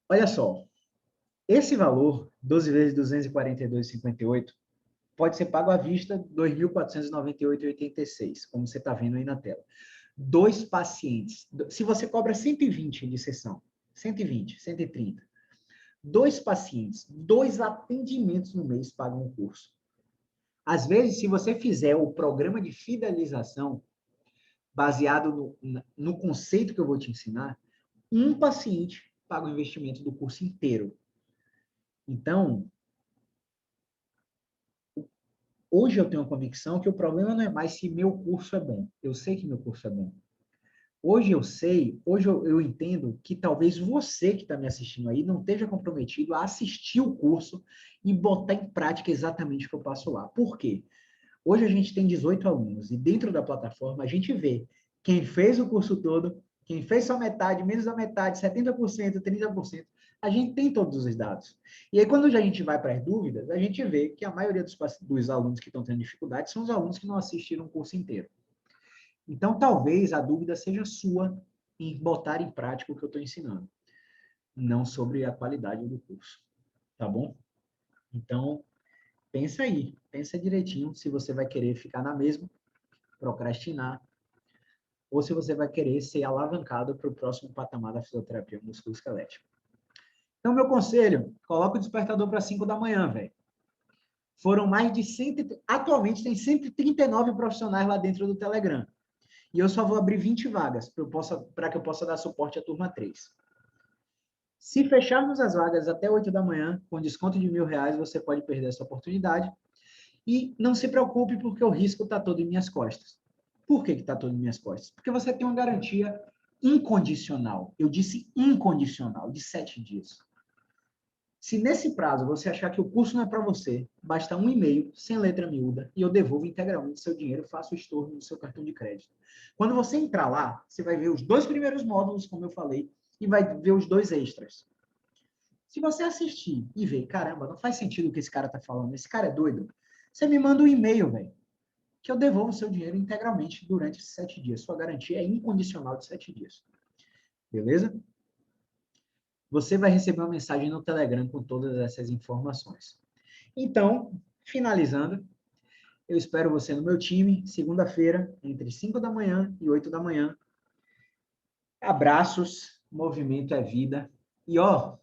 Olha só, esse valor, 12 vezes 242,58, pode ser pago à vista, R$ 2.498,86, como você está vendo aí na tela. 2 pacientes, se você cobra 120 de sessão, 120, 130, 2 pacientes, 2 atendimentos no mês pagam o curso. Às vezes, se você fizer o programa de fidelização, baseado no conceito que eu vou te ensinar, um paciente paga o investimento do curso inteiro. Então, hoje eu tenho a convicção que o problema não é mais se meu curso é bom. Eu sei que meu curso é bom. Hoje eu entendo que talvez você que está me assistindo aí não esteja comprometido a assistir o curso e botar em prática exatamente o que eu passo lá. Por quê? Hoje a gente tem 18 alunos e dentro da plataforma a gente vê quem fez o curso todo, quem fez só metade, menos da metade, 70%, 30%, a gente tem todos os dados. E aí quando a gente vai para as dúvidas, a gente vê que a maioria dos alunos que estão tendo dificuldade são os alunos que não assistiram o curso inteiro. Então talvez a dúvida seja sua em botar em prática o que eu estou ensinando, não sobre a qualidade do curso, tá bom? Então, pensa direitinho se você vai querer ficar na mesma, procrastinar, ou se você vai querer ser alavancado para o próximo patamar da fisioterapia musculoesquelética. Então, meu conselho, coloca o despertador para 5 da manhã, velho. Foram mais de 100... Atualmente, tem 139 profissionais lá dentro do Telegram. E eu só vou abrir 20 vagas para que eu possa dar suporte à turma 3. Se fecharmos as vagas até 8 da manhã, com desconto de R$1.000, você pode perder essa oportunidade. E não se preocupe, porque o risco está todo em minhas costas. Por que está todo em minhas costas? Porque você tem uma garantia incondicional. Eu disse incondicional, de 7 dias. Se nesse prazo você achar que o curso não é para você, basta um e-mail, sem letra miúda, e eu devolvo integralmente seu dinheiro, faço o estorno no seu cartão de crédito. Quando você entrar lá, você vai ver os 2 primeiros módulos, como eu falei, e vai ver os 2 extras. Se você assistir e ver, caramba, não faz sentido o que esse cara está falando, esse cara é doido, você me manda um e-mail, velho, que eu devolvo o seu dinheiro integralmente durante esses 7 dias. Sua garantia é incondicional de 7 dias. Beleza? Você vai receber uma mensagem no Telegram com todas essas informações. Então, finalizando, eu espero você no meu time, segunda-feira, entre 5 da manhã e 8 da manhã. Abraços, movimento é vida. E ó,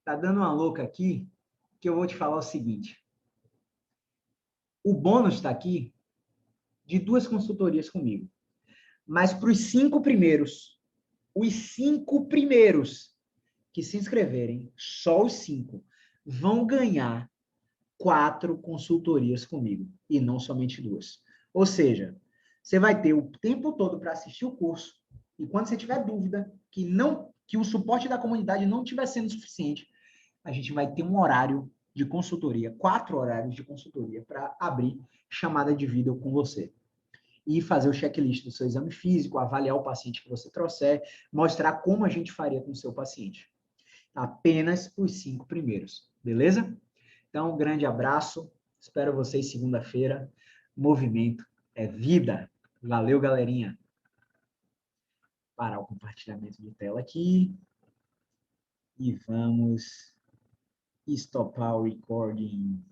tá dando uma louca aqui, que eu vou te falar o seguinte. O bônus está aqui de 2 consultorias comigo. Mas para os 5 primeiros, que se inscreverem, só os 5, vão ganhar 4 consultorias comigo, e não somente 2. Ou seja, você vai ter o tempo todo para assistir o curso, e quando você tiver dúvida que o suporte da comunidade não estiver sendo suficiente, a gente vai ter um horário de consultoria, 4 horários de consultoria para abrir chamada de vídeo com você. E fazer o checklist do seu exame físico, avaliar o paciente que você trouxer, mostrar como a gente faria com o seu paciente. Apenas os 5 primeiros, beleza? Então, um grande abraço, espero vocês segunda-feira. Movimento é vida. Valeu, galerinha. Parar o compartilhamento de tela aqui. E vamos estopar o recording.